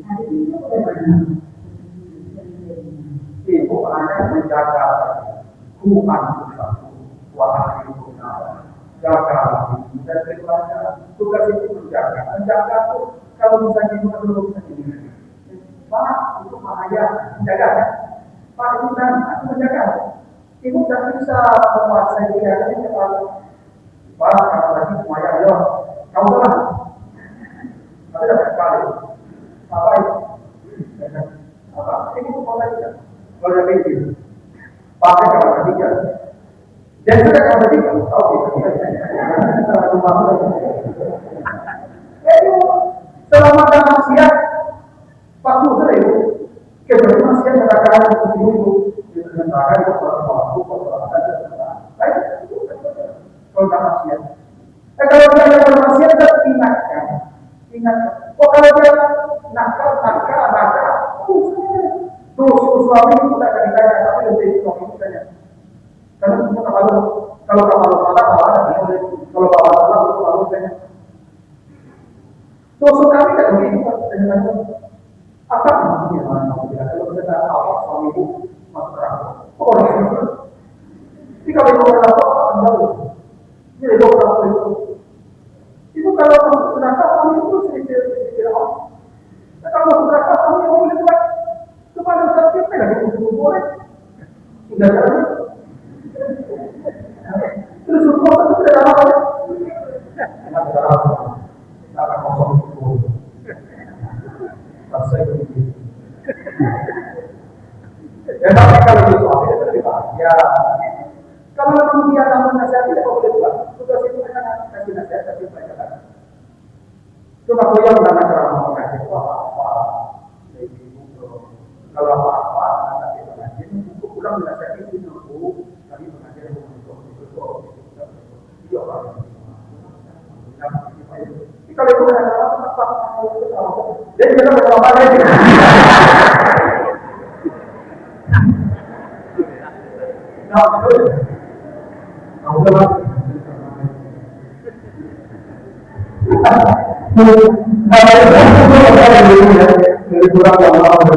Hari ini bagaimana? Ibu hanya menjaga Tuhan wahai jaga dan keluarga. Tugas itu menjaga itu kalau misalnya itu belum bisa diri. Pak itu bahaya menjaga. Pak itu kan aku menjaga. Ibu tak bisa menguasai dia ini kalau Pak kalau lagi semuanya ayo kamu salah. Ada tak kali apa itu? Apa ini itu pola dia. Kalau dia pikir pakai kalau ketiga. Dan sudah kalau ketiga, jadi selama ada maksiat, waktu itu kecuali maksiat katakan itu disertakan kepada waktu baik itu kalau ada maksiat. Kalau dia ada maksiat ingatkan. Oh kalau dia nakal, dosa suami itu tidak akan ditanya, tapi lebih suami itu tanya. Karena semua kalau salah, kalau bawa salah itu malu tanya. Dosa kami tidak begitu dengan apa maksudnya kalau kita tahu suami itu masyarakat. Oh itu. Jadi kalau itu adalah apa jadi dokter itu kalau sudah suami itu sedikit awal. Kalau sudah suami yang boleh buat kepada satu kita lagi boleh. Tidak ada. Terus semua itu tidak ada. Tidak ada kosong itu. Saya begitu. Ya tapi kalau itu suami itu lebih bahagia. Kalau dia kamu nasihat tidak boleh buat. Tugas itu hanya kasih nasihat kasih pelajaran. Cuma aku yang mengenai ceramah mengaji itu apa-apa. Kalau apa-apa nanti mengaji itu pulang menasihati itu dulu. Tadi mengaji itu iya lah. Jadi kalau itu ada apa-apa jadi kita berapa lagi? Nah, betul. Kamu dapat dari kurang lama dari